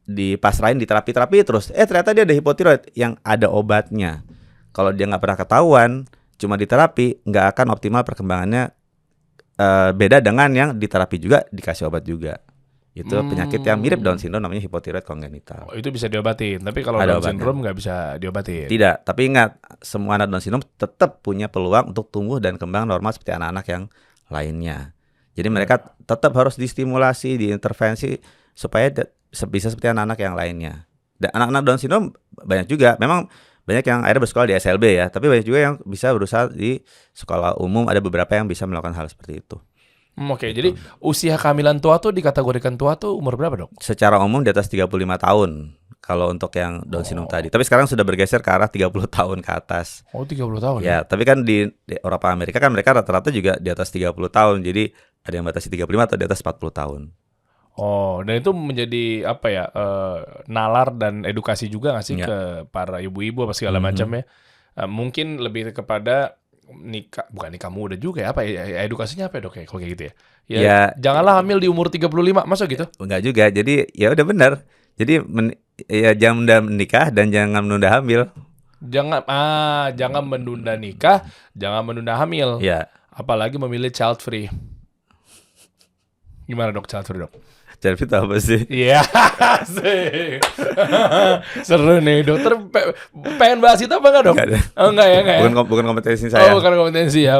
dipasrahin di terapi terus. Ternyata dia ada hipotiroid yang ada obatnya. Kalau dia nggak pernah ketahuan, cuma diterapi, nggak akan optimal perkembangannya. Beda dengan yang diterapi juga dikasih obat juga. Itu penyakit yang mirip Down syndrome namanya hipotiroid kongenital. Itu bisa diobatin, tapi kalau Down syndrome nggak bisa diobatin. Tidak, tapi ingat semua anak Down syndrome tetap punya peluang untuk tumbuh dan kembang normal seperti anak-anak yang lainnya. Jadi mereka tetap harus distimulasi, diintervensi supaya bisa seperti anak-anak yang lainnya. Dan anak-anak Down syndrome banyak juga. Memang banyak yang akhirnya bersekolah di SLB ya, tapi banyak juga yang bisa berusaha di sekolah umum. Ada beberapa yang bisa melakukan hal seperti itu. Oke, jadi usia kehamilan tua tuh dikategorikan tua tuh umur berapa dok? Secara umum di atas 35 tahun kalau untuk yang Down syndrome tadi. Tapi sekarang sudah bergeser ke arah 30 tahun ke atas. 30 tahun ya? Tapi kan di Eropa Amerika kan mereka rata-rata juga di atas 30 tahun. Jadi ada yang batasi 35 atau di atas 40 tahun. Dan itu menjadi apa ya, nalar dan edukasi juga nggak sih ke para ibu-ibu apa segala macam ya. Mungkin lebih kepada bukan nikah muda juga ya, apa ya, edukasinya apa ya dok ya kalau kayak gitu ya? Ya janganlah hamil di umur 35, masa gitu? Enggak juga, jadi ya udah benar. Jadi jangan menunda menikah dan jangan menunda hamil. Jangan menunda nikah, jangan menunda hamil. Ya. Apalagi memilih child free. Gimana dok child free dok? Child free itu apa sih? Iya sih. Seru nih dokter, pengen bahas itu apa enggak dok? Enggak ya. Bukan kompetensi saya. Bukan kompetensi ya.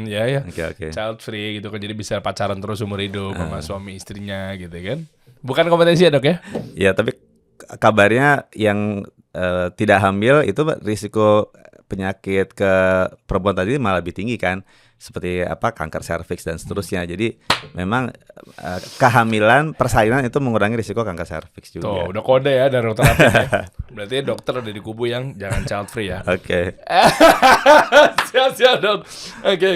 Ya. Okay. Child free gitu kan, jadi bisa pacaran terus umur hidup sama suami istrinya gitu kan. Bukan kompetensi ya dok ya? Ya tapi kabarnya yang tidak hamil itu risiko penyakit ke perempuan tadi malah lebih tinggi kan, seperti apa kanker serviks dan seterusnya. Jadi memang kehamilan persalinan itu mengurangi risiko kanker serviks juga. Tuh, udah kode ya dari dokter Apip ya. Berarti dokter ada di kubu yang jangan child free ya. Oke. Siap dok. Oke.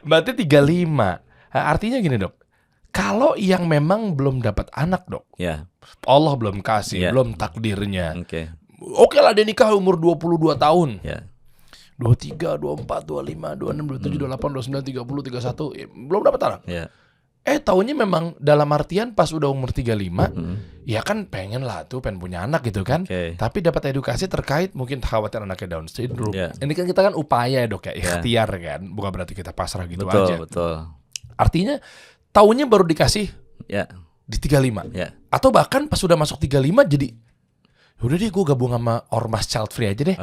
Berarti 35. Nah, artinya gini dok, kalau yang memang belum dapat anak dok, Ya. Allah belum kasih, Ya. belum takdirnya. Oke. Lah dia nikah umur 22 tahun. Ya. 23, 24, 25, 26, 27, 28, 29, 30, 31 belum dapat anak. Ya. Taunya memang dalam artian pas udah umur 35, ya kan pengen lah tuh pengen punya anak gitu kan. Tapi dapat edukasi terkait mungkin khawatir anaknya Down syndrome. Ini kan kita kan upaya ya dok ya, ikhtiar kan, bukan berarti kita pasrah gitu aja. Betul. Artinya taunya baru dikasih di 35. Atau bahkan pas udah masuk 35 jadi udah deh gue gabung sama Ormas Child Free aja deh.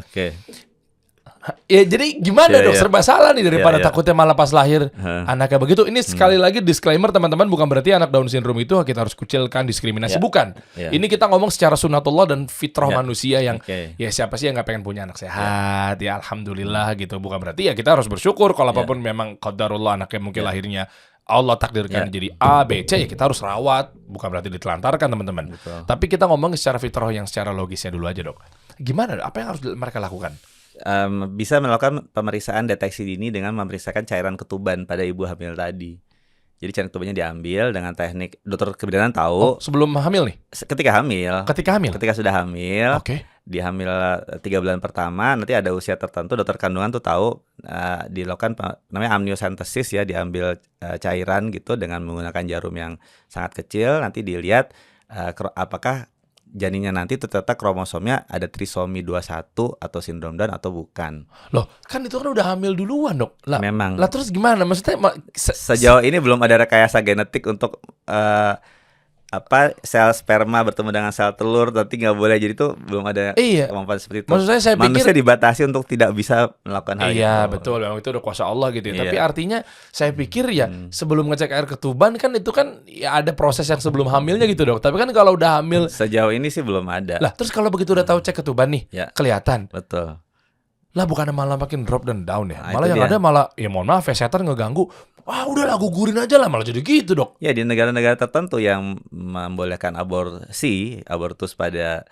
Ya jadi gimana dok, serba salah nih daripada takutnya malah pas lahir anaknya begitu. Ini sekali lagi disclaimer teman-teman, bukan berarti anak Down syndrome itu kita harus kucilkan, diskriminasi, bukan. Ini kita ngomong secara sunatullah dan fitrah manusia yang ya siapa sih yang nggak pengen punya anak sehat, ya alhamdulillah gitu. Bukan berarti ya kita harus bersyukur kalau apapun memang qadarullah anaknya mungkin lahirnya Allah takdirkan jadi A, B, C, ya kita harus rawat. Bukan berarti ditelantarkan teman-teman. Tapi kita ngomong secara fitrah yang secara logisnya dulu aja dok. Gimana? Apa yang harus mereka lakukan? Bisa melakukan pemeriksaan deteksi dini dengan memeriksakan cairan ketuban pada ibu hamil tadi. Jadi cairan ketubannya diambil dengan teknik dokter kebidanan tahu. Sebelum hamil nih? Ketika hamil. Ketika sudah hamil. Di hamil 3 bulan pertama nanti ada usia tertentu, dokter kandungan tuh tahu dilakukan namanya amniocentesis ya, diambil cairan gitu dengan menggunakan jarum yang sangat kecil. Nanti dilihat apakah janinnya nanti ternyata kromosomnya ada trisomi 21 atau sindrom Down atau bukan. Loh, kan itu kan udah hamil duluan, Dok. Memang. Lah terus gimana? Maksudnya sejauh ini belum ada rekayasa genetik untuk sel sperma bertemu dengan sel telur, tapi nggak boleh, jadi itu belum ada kemampuan seperti itu. Maksud saya manusia dibatasi untuk tidak bisa melakukan hal itu. Iya betul, memang itu udah kuasa Allah gitu ya. Tapi artinya saya pikir ya sebelum ngecek air ketuban kan itu kan ya ada proses yang sebelum hamilnya gitu dok. Tapi kan kalau udah hamil sejauh ini sih belum ada. Lah terus kalau begitu udah tahu cek ketuban nih kelihatan. Betul. Lah bukannya malah makin drop dan down ya. Malah yang ada malah ya mohon maaf ya, setan ngeganggu. Wah udahlah gugurin aja lah, malah jadi gitu dok. Ya di negara-negara tertentu yang membolehkan abortus pada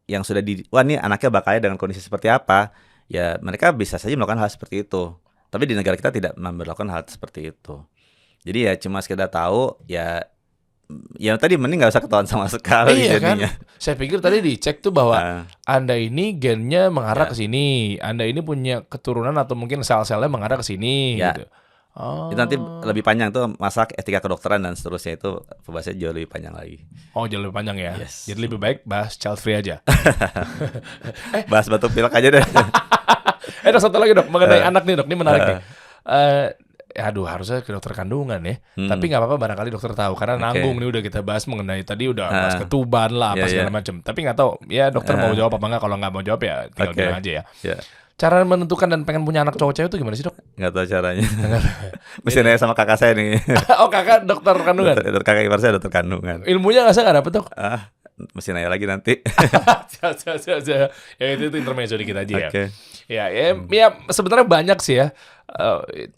yang sudah wah ini anaknya bakalnya dengan kondisi seperti apa, ya mereka bisa saja melakukan hal seperti itu. Tapi di negara kita tidak memperlakukan hal seperti itu. Jadi ya cuma sekedar tahu ya tadi mending nggak usah ketahuan sama sekali jadinya. Kan? Saya pikir tadi dicek tuh bahwa Anda ini gennya mengarah ke sini, Anda ini punya keturunan atau mungkin sel-selnya mengarah ke sini gitu. Itu nanti lebih panjang tuh masalah etika kedokteran dan seterusnya, itu pembahasannya jauh lebih panjang lagi. Jauh lebih panjang ya. Jadi lebih baik bahas child free aja. Bahas batuk pilek aja deh. Dok, satu lagi dok mengenai anak nih dok, ini menarik nih. Harusnya ke dokter kandungan ya. Tapi nggak apa-apa, barangkali dokter tahu karena nanggung nih, udah kita bahas mengenai tadi udah bahas ketuban lah apa segala macam. Tapi nggak tahu ya dokter mau jawab apa enggak. Kalau nggak mau jawab ya tinggal bilang aja ya. Cara menentukan dan pengen punya anak cowok cewek itu gimana sih dok? Nggak tahu caranya. Mesti nanya sama kakak saya nih. Kakak dokter kandungan. Kakak ipar saya dokter kandungan. Ilmunya nggak dapet dok? Mesti nanya lagi nanti. Ya itu intermezzo dikit aja ya. Ya sebenarnya banyak sih ya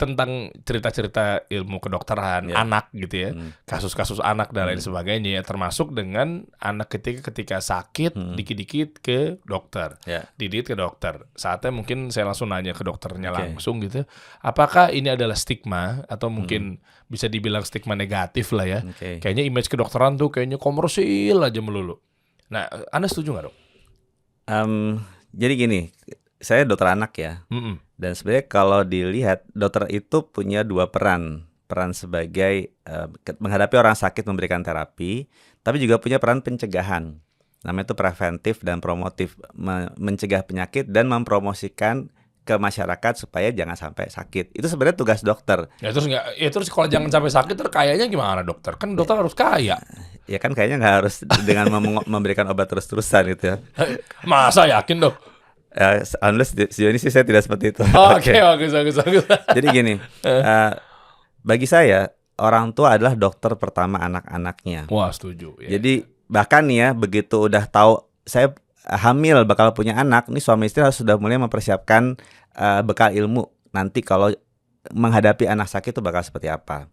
tentang cerita-cerita ilmu kedokteran anak gitu ya, kasus-kasus anak dan lain sebagainya ya, termasuk dengan anak ketika sakit dikit-dikit ke dokter, dikit ke dokter. Saatnya mungkin saya langsung nanya ke dokternya langsung gitu, apakah ini adalah stigma atau mungkin bisa dibilang stigma negatif lah ya. Kayaknya image kedokteran tuh kayaknya komersil aja melulu. Nah, Anda setuju nggak dok? Jadi gini, saya dokter anak ya. Dan sebenarnya kalau dilihat dokter itu punya dua peran sebagai menghadapi orang sakit, memberikan terapi, tapi juga punya peran pencegahan. Namanya itu preventif dan promotif, mencegah penyakit dan mempromosikan ke masyarakat supaya jangan sampai sakit. Itu sebenarnya tugas dokter. Terus kalau jangan sampai sakit kayaknya gimana dokter? Kan dokter harus kaya. Ya kan kayaknya nggak harus dengan memberikan obat terus-terusan gitu ya. Masa yakin dok? Unless sejauh ini sih saya tidak seperti itu. Oke. Jadi gini, bagi saya orang tua adalah dokter pertama anak-anaknya. Wah setuju. Jadi bahkan nih ya, begitu udah tahu saya hamil bakal punya anak, nih suami istri harus sudah mulai mempersiapkan bekal ilmu nanti kalau menghadapi anak sakit itu bakal seperti apa.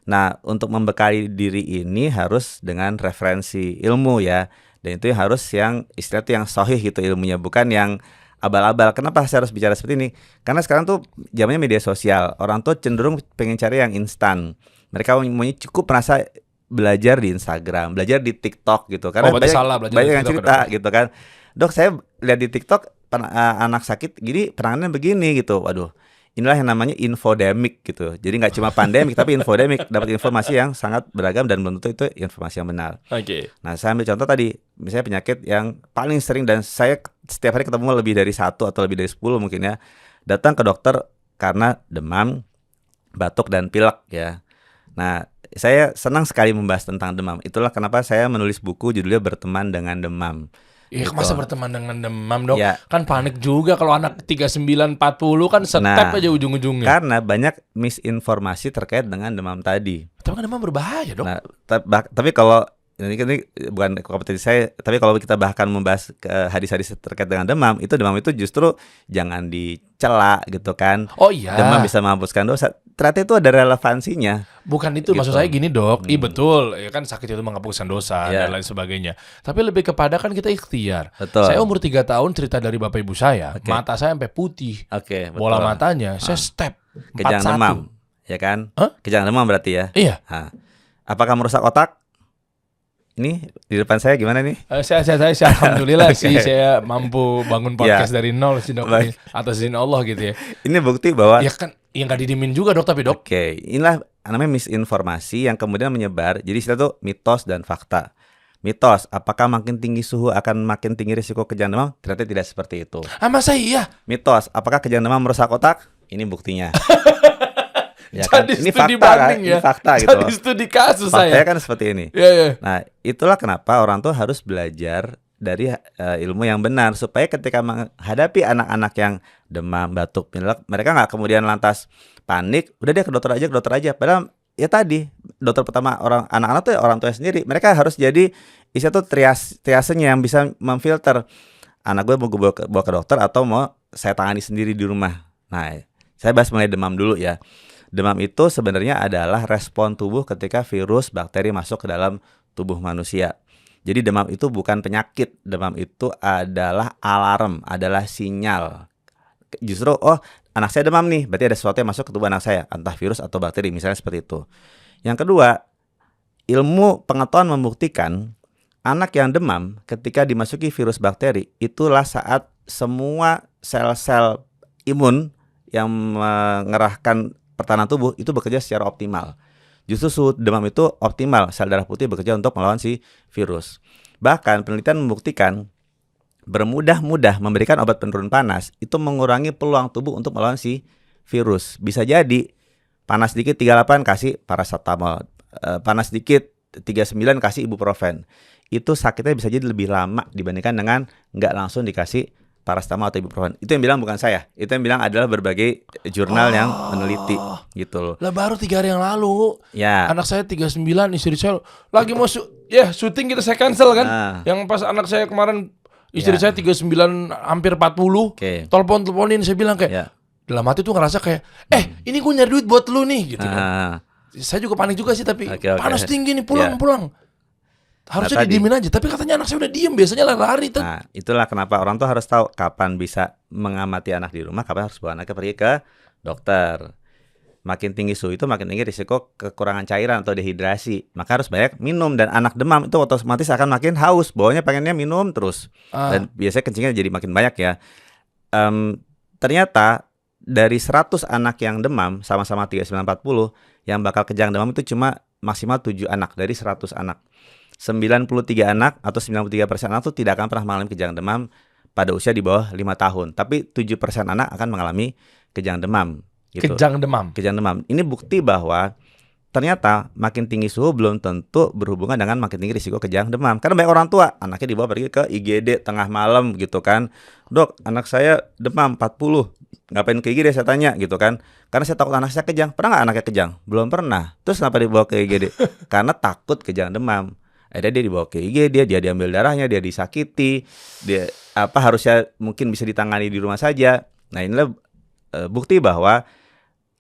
Nah, untuk membekali diri ini harus dengan referensi ilmu ya. Dan itu harus yang istilah itu yang sahih gitu ilmunya, bukan yang abal-abal. Kenapa saya harus bicara seperti ini? Karena sekarang tuh zamannya media sosial. Orang tuh cenderung pengen cari yang instan. Mereka maunya cukup merasa belajar di Instagram, belajar di TikTok gitu. Karena banyak yang cerita gitu kan. Dok, saya lihat di TikTok anak sakit gini penanganannya begini gitu. Waduh. Inilah yang namanya infodemic gitu. Jadi nggak cuma pandemik tapi infodemic, dapat informasi yang sangat beragam dan belum tentu itu informasi yang benar. Oke. Nah, saya ambil contoh tadi, misalnya penyakit yang paling sering dan saya setiap hari ketemu lebih dari 1 atau lebih dari 10 mungkin ya, datang ke dokter karena demam, batuk dan pilek ya. Nah, saya senang sekali membahas tentang demam. Itulah kenapa saya menulis buku judulnya Berteman dengan Demam. Iya, masa berteman dengan demam dok? Ya. Kan panik juga kalau anak 39-40 kan step aja ujung-ujungnya. Karena banyak misinformasi terkait dengan demam tadi. Tapi kan demam berbahaya dok. Nah, tapi kalau ini bukan kompetensi saya, tapi kalau kita bahkan membahas hadis-hadis terkait dengan demam itu justru jangan dicela gitu kan. Oh iya. Demam bisa menghapuskan dosa. Ternyata itu ada relevansinya. Bukan itu, gitu. maksud saya gini dok. Iya betul, ya kan sakit itu menghapuskan dosa dan lain sebagainya. Tapi lebih kepada kan kita ikhtiar. Betul. Saya umur 3 tahun cerita dari bapak ibu saya, mata saya sampai putih. Betul. Bola matanya, saya step 41. Kejang demam, ya kan? Kejang demam berarti ya. Iya. Apakah merusak otak? Ini di depan saya gimana nih? Saya alhamdulillah sih saya mampu bangun podcast dari nol sih dok, atas izin Allah gitu ya. Ini bukti bahwa ya kan yang nggak didimin juga dok, tapi dok. Inilah namanya misinformasi yang kemudian menyebar. Jadi istilah itu mitos dan fakta. Mitos, apakah makin tinggi suhu akan makin tinggi risiko kejang demam? Ternyata tidak seperti itu. Masa iya? Mitos, apakah kejang demam merusak otak? Ini buktinya. Ya kan? Ini fakta kan? Ini fakta gitu. Jadi studi kasus faktanya kan seperti ini. Yeah. Nah, itulah kenapa orang tuh harus belajar dari ilmu yang benar supaya ketika menghadapi anak-anak yang demam, batuk, pilek, mereka nggak kemudian lantas panik, udah deh ke dokter aja. Padahal ya tadi dokter pertama anak-anak tuh orang tua sendiri. Mereka harus jadi istilah tuh triasenya yang bisa memfilter anak gue mau gue bawa ke dokter atau mau saya tangani sendiri di rumah. Nah, saya bahas mengenai demam dulu ya. Demam itu sebenarnya adalah respon tubuh ketika virus, bakteri masuk ke dalam tubuh manusia. Jadi demam itu bukan penyakit, demam itu adalah alarm, adalah sinyal. Justru anak saya demam nih, berarti ada sesuatu yang masuk ke tubuh anak saya, entah virus atau bakteri, misalnya seperti itu. Yang kedua, ilmu pengetahuan membuktikan anak yang demam ketika dimasuki virus bakteri, itulah saat semua sel-sel imun yang mengerahkan pertahanan tubuh itu bekerja secara optimal. Justru suhu demam itu optimal, sel darah putih bekerja untuk melawan si virus. Bahkan penelitian membuktikan bermudah-mudah memberikan obat penurun panas itu mengurangi peluang tubuh untuk melawan si virus. Bisa jadi panas dikit 38 kasih paracetamol, panas dikit 39 kasih ibuprofen. Itu sakitnya bisa jadi lebih lama dibandingkan dengan nggak langsung dikasih paracetamol atau ibuprofen. Itu yang bilang bukan saya. Itu yang bilang adalah berbagai jurnal yang meneliti gitu loh. Lah baru 3 hari yang lalu. Ya. Anak saya 39, istri saya lagi mau syuting kita saya cancel kan. Yang pas anak saya kemarin istri saya 39 hampir 40. Telepon-teleponin saya bilang kayak dalam hati tuh ngerasa kayak ini gue nyari duit buat lu nih gitu kan. Saya juga panik juga sih tapi panas tinggi nih pulang. Harusnya didiemin aja, tapi katanya anak saya udah diem, biasanya lari tuh. Nah, itulah kenapa orang tuh harus tahu kapan bisa mengamati anak di rumah, kapan harus bawa anaknya pergi ke dokter. Makin tinggi suhu itu makin tinggi risiko kekurangan cairan atau dehidrasi. Maka harus banyak minum, dan anak demam itu otomatis akan makin haus, bawahnya pengennya minum terus. Dan biasanya kencingnya jadi makin banyak ya. Ternyata dari 100 anak yang demam sama-sama 3940, yang bakal kejang demam itu cuma maksimal 7 anak dari 100 anak. 93 anak atau 93% anak itu tidak akan pernah mengalami kejang demam pada usia di bawah 5 tahun. Tapi 7% anak akan mengalami kejang demam. Gitu. Kejang demam. Ini bukti bahwa ternyata makin tinggi suhu belum tentu berhubungan dengan makin tinggi risiko kejang demam. Karena banyak orang tua, anaknya dibawa pergi ke IGD tengah malam gitu kan. Dok, anak saya demam 40. Ngapain ke IGD saya tanya gitu kan. Karena saya takut anak saya kejang. Pernah nggak anaknya kejang? Belum pernah. Terus kenapa dibawa ke IGD? Karena takut kejang demam. Akhirnya dia dibawa ke IGD, dia diambil darahnya, dia disakiti, dia harusnya mungkin bisa ditangani di rumah saja. Nah, inilah bukti bahwa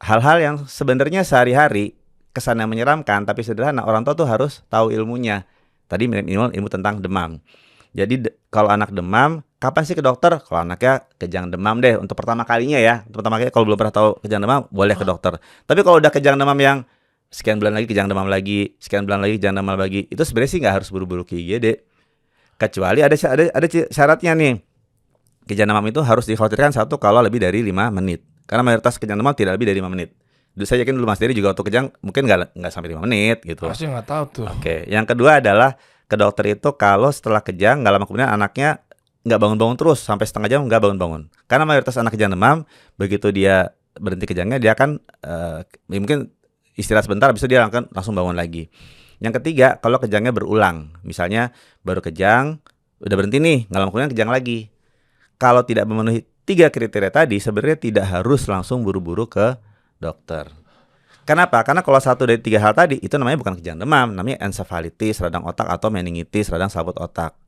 hal-hal yang sebenarnya sehari-hari kesannya menyeramkan tapi sederhana, orang tua tuh harus tahu ilmunya. Tadi minimal ilmu tentang demam. Jadi kalau anak demam, kapan sih ke dokter? Kalau anaknya kejang demam deh untuk pertama kalinya ya. Untuk pertama kali kalau belum pernah tahu kejang demam, boleh ke dokter. Tapi kalau udah kejang demam yang sekian bulan lagi kejang demam lagi, sekian bulan lagi kejang demam lagi, itu sebenarnya sih nggak harus buru-buru ke IGD. Kecuali ada syaratnya nih. Kejang demam itu harus dikhawatirkan satu kalau lebih dari 5 menit. Karena mayoritas kejang demam tidak lebih dari 5 menit. Saya yakin dulu Mas Dery juga waktu kejang mungkin nggak sampai 5 menit gitu. Pasti nggak tahu tuh. Oke. Yang kedua adalah ke dokter itu kalau setelah kejang nggak lama kemudian anaknya nggak bangun-bangun terus sampai setengah jam nggak bangun-bangun. Karena mayoritas anak kejang demam begitu dia berhenti kejangnya dia akan mungkin istirahat sebentar, habis itu dia akan langsung bangun lagi. Yang ketiga, kalau kejangnya berulang, misalnya baru kejang, udah berhenti nih, nggak lama kemudian kejang lagi. Kalau tidak memenuhi 3 kriteria tadi, sebenarnya tidak harus langsung buru-buru ke dokter. Kenapa? Karena kalau satu dari 3 hal tadi, itu namanya bukan kejang demam, namanya encephalitis, radang otak atau meningitis, radang sabut otak.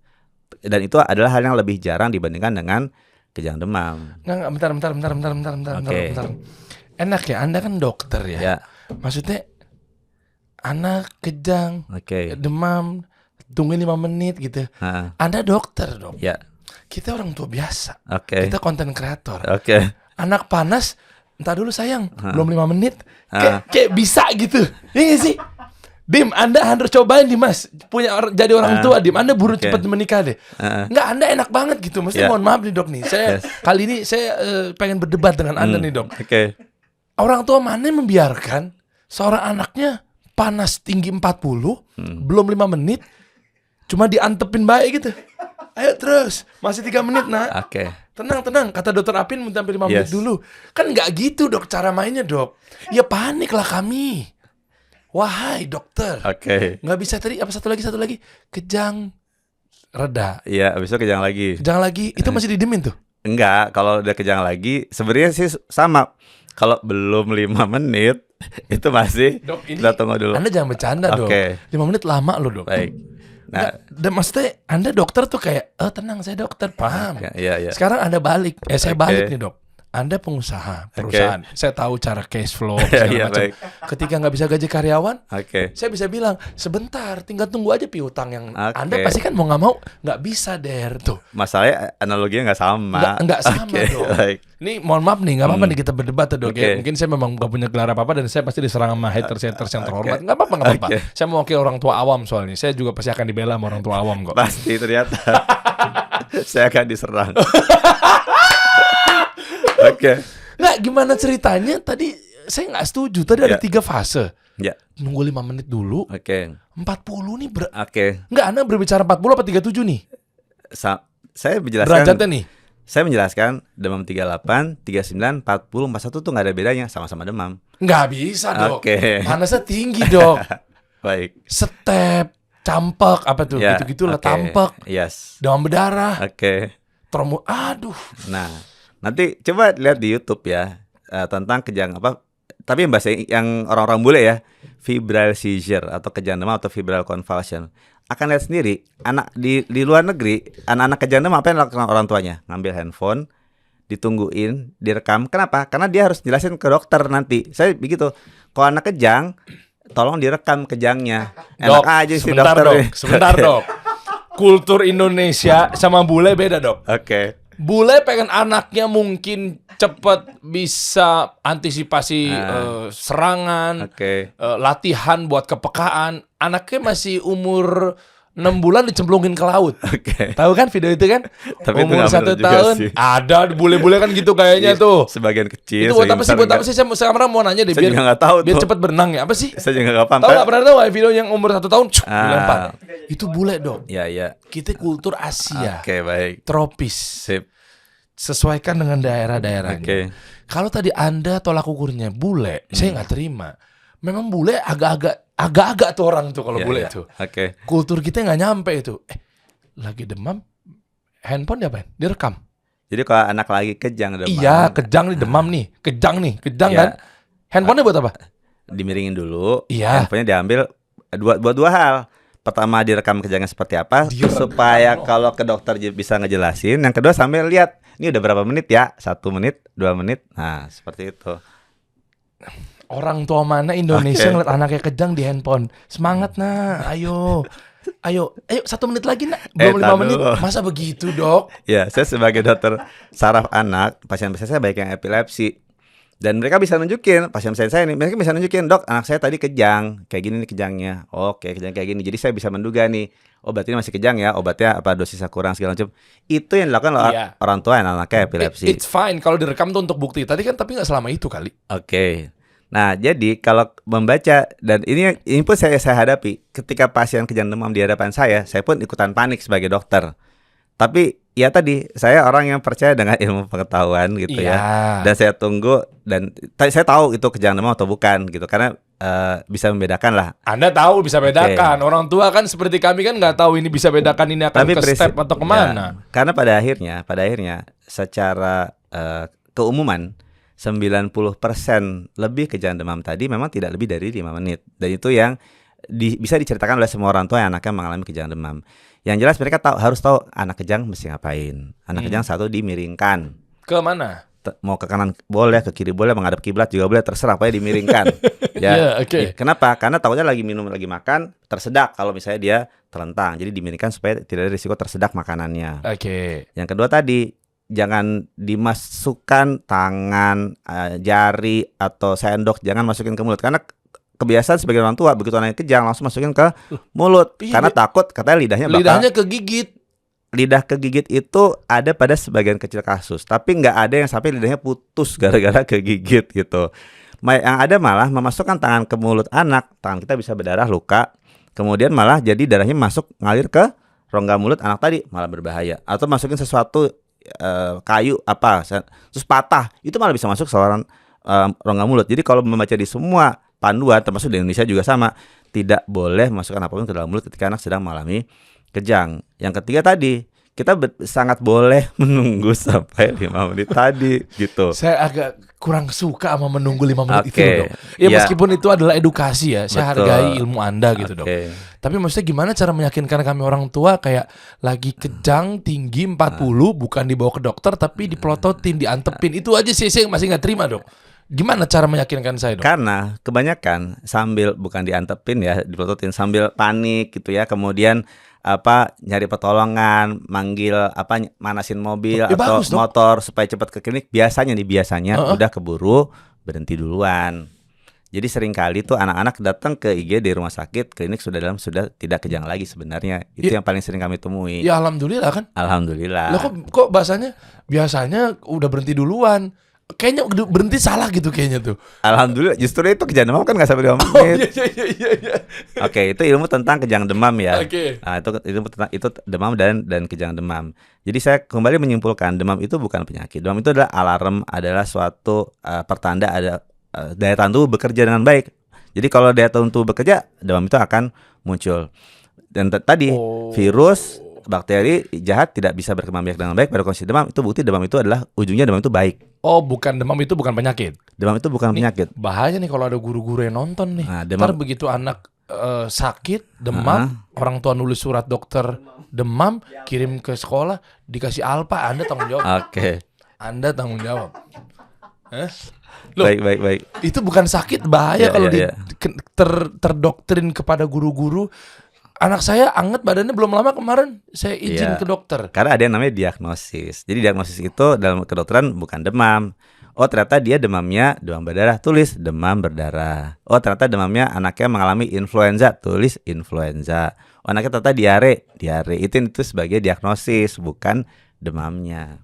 Dan itu adalah hal yang lebih jarang dibandingkan dengan kejang demam. Bentar. Enak ya, Anda kan dokter ya. Ya. Maksudnya anak kejang, demam, tungguin 5 menit gitu. Anda dokter dong. Ya. Kita orang tua biasa. Kita konten kreator. Anak panas, entar dulu sayang, belum 5 menit. Kayak bisa gitu. Iya gak sih? Dim, Anda harus cobain Dimas jadi orang tua. Dim, Anda buru cepat menikah deh. Enggak, Anda enak banget gitu. Maksudnya mohon maaf nih dok nih. Kali ini saya pengen berdebat dengan Anda nih dok. Orang tua mana yang membiarkan seorang anaknya panas tinggi 40, belum 5 menit, cuma diantepin baik gitu. Ayo terus, masih 3 menit nak. Tenang, kata dokter Apin minta sampai 5 menit dulu. Kan nggak gitu dok cara mainnya dok. Ya panik lah kami. Wahai dokter. Nggak bisa tadi, apa satu lagi. Kejang reda. Iya, abis itu kejang lagi. Kejang lagi, itu masih didemin tuh? Enggak, kalau udah kejang lagi, sebenarnya sih sama. Kalau belum 5 menit, itu masih dok, ini kita tunggu dulu. Anda jangan bercanda dok. 5 menit lama loh dok. Baik. Nah, maksudnya Anda dokter tuh kayak, tenang saya dokter, paham. Iya. Sekarang Anda balik, saya balik nih dok. Anda pengusaha, perusahaan. Saya tahu cara cash flow segala macam. Ketika nggak bisa gaji karyawan, saya bisa bilang sebentar, tinggal tunggu aja piutang yang Anda pasti kan mau nggak mau nggak bisa tuh. Masalahnya analoginya nggak sama. Nggak sama dong. Ini mohon maaf nih, nggak apa-apa nih kita berdebat dok. Mungkin saya memang nggak punya gelar apa-apa dan saya pasti diserang sama haters yang terhormat. Nggak apa-apa. Saya mau wakil orang tua awam soalnya. Saya juga pasti akan dibela sama orang tua awam kok. Pasti ternyata. Saya akan diserang. Nggak, gimana ceritanya? Tadi saya nggak setuju. Tadi ada 3 fase. Nunggu 5 menit dulu. 40 nih nggak, Anda berbicara 40 apa 37 nih? Saya menjelaskan derajatnya nih. Saya menjelaskan demam 38, 39, 40, 41 tuh nggak ada bedanya, sama-sama demam. Nggak bisa dok. Panasnya tinggi dok. Baik. Step, campek, apa tuh? Gitu-gitu lah, tampek. Demam berdarah. Aduh. Nah, nanti coba lihat di YouTube ya tentang kejang apa. Tapi yang bahasa yang orang-orang bule ya, febrile seizure atau kejang demam atau febrile convulsion. Akan lihat sendiri anak di luar negeri, anak-anak kejang demam apa yang dilakukan orang tuanya? Ngambil handphone, ditungguin, direkam. Kenapa? Karena dia harus jelasin ke dokter nanti. Saya begitu. Kalau anak kejang, tolong direkam kejangnya. Enak aja sih dokter. Sebentar dok. Kultur Indonesia sama bule beda dok. Bule pengen anaknya mungkin cepat bisa antisipasi serangan, latihan buat kepekaan. Anaknya masih umur 6 bulan dicemplungin ke laut. Tahu kan video itu kan? Tapi umur 1 tahun. sih. Ada bule-bule kan gitu kayaknya tuh. Sebagian kecil. Itu buat apa sih? Saya sekarang mau nanya deh. Saya juga nggak tahu biar tuh. cepat berenang ya. Apa sih? Saya juga nggak paham. Tahu nggak pernah tahu video yang umur 1 tahun dilempar? Itu bule dong. Iya. Kita kultur Asia. Baik. Tropis. Sip. Sesuaikan dengan daerah-daerahnya. Kalau tadi Anda tolak ukurnya bule, saya nggak terima. Memang bule agak-agak tuh orang tuh kalau bule itu. Kultur kita nggak nyampe itu. Lagi demam, handphone diapain? Direkam. Jadi kalau anak lagi kejang demam. Iya, kejang nih demam nih, kejang kan. Handphonenya buat apa? Dimiringin dulu. Iya. Handphonenya diambil buat 2 hal. pertama direkam kejangnya seperti apa, supaya kalau ke dokter bisa ngejelasin. Yang kedua sambil lihat ini udah berapa menit ya, 1 menit, 2 menit, nah seperti itu. Orang tua mana Indonesia ngeliat anaknya kejang di handphone. Semangat nak, ayo 1 menit lagi nak, belum 5 menit. Masa begitu dok? Ya, saya sebagai dokter saraf anak, pasien-pasien saya banyak yang epilepsi. Dan mereka bisa nunjukin, pasien-pasien saya nih, mereka bisa nunjukin, dok anak saya tadi kejang, kayak gini nih kejangnya. Oke, kejang kayak gini. Jadi saya bisa menduga nih, oh berarti ini masih kejang ya, obatnya apa dosisnya kurang segala macam. Itu yang dilakukan oleh orang tua yang anaknya epilepsi. It's fine kalau direkam tuh untuk bukti. Tadi kan tapi nggak selama itu kali. Oke. Nah, jadi kalau membaca, dan ini pun saya hadapi ketika pasien kejang demam di hadapan saya pun ikutan panik sebagai dokter. Tapi ya tadi saya orang yang percaya dengan ilmu pengetahuan gitu ya. Dan saya tunggu, dan saya tahu itu kejang demam atau bukan gitu, karena bisa membedakan lah. Anda tahu bisa bedakan. Orang tua kan seperti kami kan nggak tahu ini bisa bedakan ini akan ke step atau kemana. Ya, karena pada akhirnya secara keumuman 90% lebih kejang demam tadi memang tidak lebih dari 5 menit. Dan itu yang bisa diceritakan oleh semua orang tua yang anaknya mengalami kejang demam. Yang jelas mereka harus tahu anak kejang mesti ngapain. Anak kejang satu dimiringkan. Ke mana? Mau ke kanan boleh, ke kiri boleh, menghadap kiblat juga boleh, terserah, pokoknya dimiringkan. Ya. Kenapa? Karena takutnya lagi minum, lagi makan, tersedak kalau misalnya dia terlentang. Jadi dimiringkan supaya tidak ada risiko tersedak makanannya. Yang kedua tadi, jangan dimasukkan tangan, jari atau sendok, jangan masukin ke mulut. Karena kebiasaan sebagai orang tua, begitu anaknya kejang langsung masukin ke mulut. Karena takut katanya lidahnya kegigit. Lidah kegigit itu ada pada sebagian kecil kasus, tapi nggak ada yang sampai lidahnya putus gara-gara kegigit gitu. Yang ada malah memasukkan tangan ke mulut anak, tangan kita bisa berdarah, luka, kemudian malah jadi darahnya masuk ngalir ke rongga mulut anak tadi, malah berbahaya. Atau masukin sesuatu kayu apa terus patah, itu malah bisa masuk saluran rongga mulut. Jadi kalau membaca di semua panduan, termasuk di Indonesia juga sama, tidak boleh masukkan apapun ke dalam mulut ketika anak sedang mengalami kejang. Yang ketiga tadi, kita sangat boleh menunggu sampai 5 menit tadi gitu. Saya agak kurang suka sama menunggu 5 menit itu dok. Ya meskipun itu adalah edukasi ya, saya hargai ilmu Anda gitu dok. Tapi maksudnya gimana cara meyakinkan kami orang tua kayak lagi kejang tinggi 40 bukan dibawa ke dokter tapi dipelototin, diantepin. Itu aja sih saya masih nggak terima dok. Gimana cara meyakinkan saya dok? Karena kebanyakan sambil bukan diantepin ya, dipelototin, sambil panik gitu ya, kemudian nyari pertolongan, manggil manasin mobil atau motor supaya cepat ke klinik. Biasanya udah keburu berhenti duluan. Jadi seringkali tuh anak-anak datang ke IGD rumah sakit, klinik sudah tidak kejang lagi sebenarnya. Itu yang paling sering kami temui. Ya alhamdulillah kan? Alhamdulillah. Loh kok bahasanya biasanya udah berhenti duluan. Kayaknya berhenti salah gitu kayaknya tuh. Alhamdulillah, justru itu kejang demam kan nggak sampai 5 menit. Iya. Oke, itu ilmu tentang kejang demam ya. Nah, itu demam dan kejang demam. Jadi saya kembali menyimpulkan, demam itu bukan penyakit. Demam itu adalah alarm, adalah suatu pertanda ada daya tahan tubuh bekerja dengan baik. Jadi kalau daya tahan tubuh bekerja, demam itu akan muncul. Dan tadi virus, bakteri jahat tidak bisa berkembang biak dengan baik pada kondisi demam. Itu bukti demam itu adalah ujungnya demam itu baik. Oh, bukan, demam itu bukan penyakit. Demam itu bukan penyakit. Bahaya nih kalau ada guru-guru yang nonton nih. Ntar begitu anak sakit, demam, orang tua nulis surat dokter demam, kirim ke sekolah, dikasih alpa, Anda tanggung jawab. Anda tanggung jawab. Loh, baik. Itu bukan sakit, bahaya kalau terdoktrin kepada guru-guru. Anak saya anget badannya belum lama kemarin, saya izin ke dokter. Karena ada yang namanya diagnosis. Jadi diagnosis itu dalam kedokteran bukan demam. Oh ternyata dia demamnya demam berdarah, tulis demam berdarah. Oh ternyata demamnya anaknya mengalami influenza, tulis influenza. Oh anaknya ternyata diare. Itu sebagai diagnosis, bukan demamnya.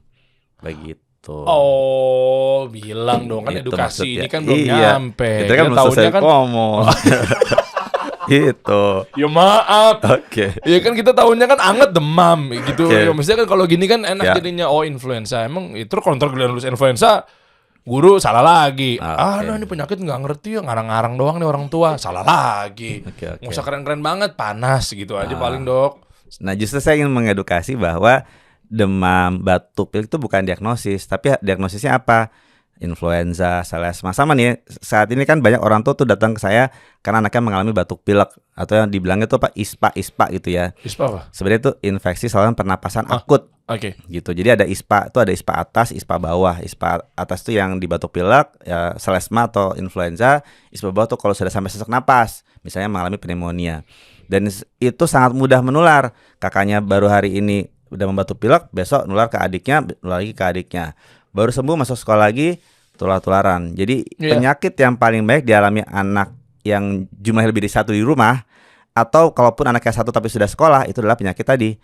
Begitu. Oh bilang dong kan edukasi maksudnya. Ini kan belum nyampe. Itu kan belum selesai kan ngomong. Gitu. Ya maaf. Ya kan kita tahunya kan anget demam gitu. Ya maksudnya kan kalau gini kan enak jadinya influenza. Emang itu kalau nulis influenza guru salah lagi. Nah ini penyakit nggak ngerti ya, ngarang-ngarang doang nih orang tua. Salah lagi. Nggak usah keren-keren banget, panas gitu aja paling dok. Nah justru saya ingin mengedukasi bahwa demam, batuk, pilek itu bukan diagnosis, tapi diagnosisnya apa? influenza, selesma. Sama nih, saat ini kan banyak orang tua tuh datang ke saya karena anaknya mengalami batuk pilek atau yang dibilangnya tuh apa ISPA gitu ya. ISPA apa? Sebenarnya itu infeksi saluran pernapasan Ah, akut Oke. gitu. Jadi ada ISPA, itu ada ISPA atas, ISPA bawah. ISPA atas tuh yang di batuk pilek, ya, selesma atau influenza. ISPA bawah tuh kalau sudah sampai sesak napas, misalnya mengalami pneumonia. Dan itu sangat mudah menular. Kakaknya baru hari ini udah membatuk pilek, besok nular ke adiknya, nular lagi ke adiknya. Baru sembuh masuk sekolah lagi, tular-tularan. Jadi Iya. penyakit yang paling baik dialami anak yang jumlahnya lebih dari satu di rumah, atau kalaupun anaknya satu tapi sudah sekolah, itu adalah penyakit tadi,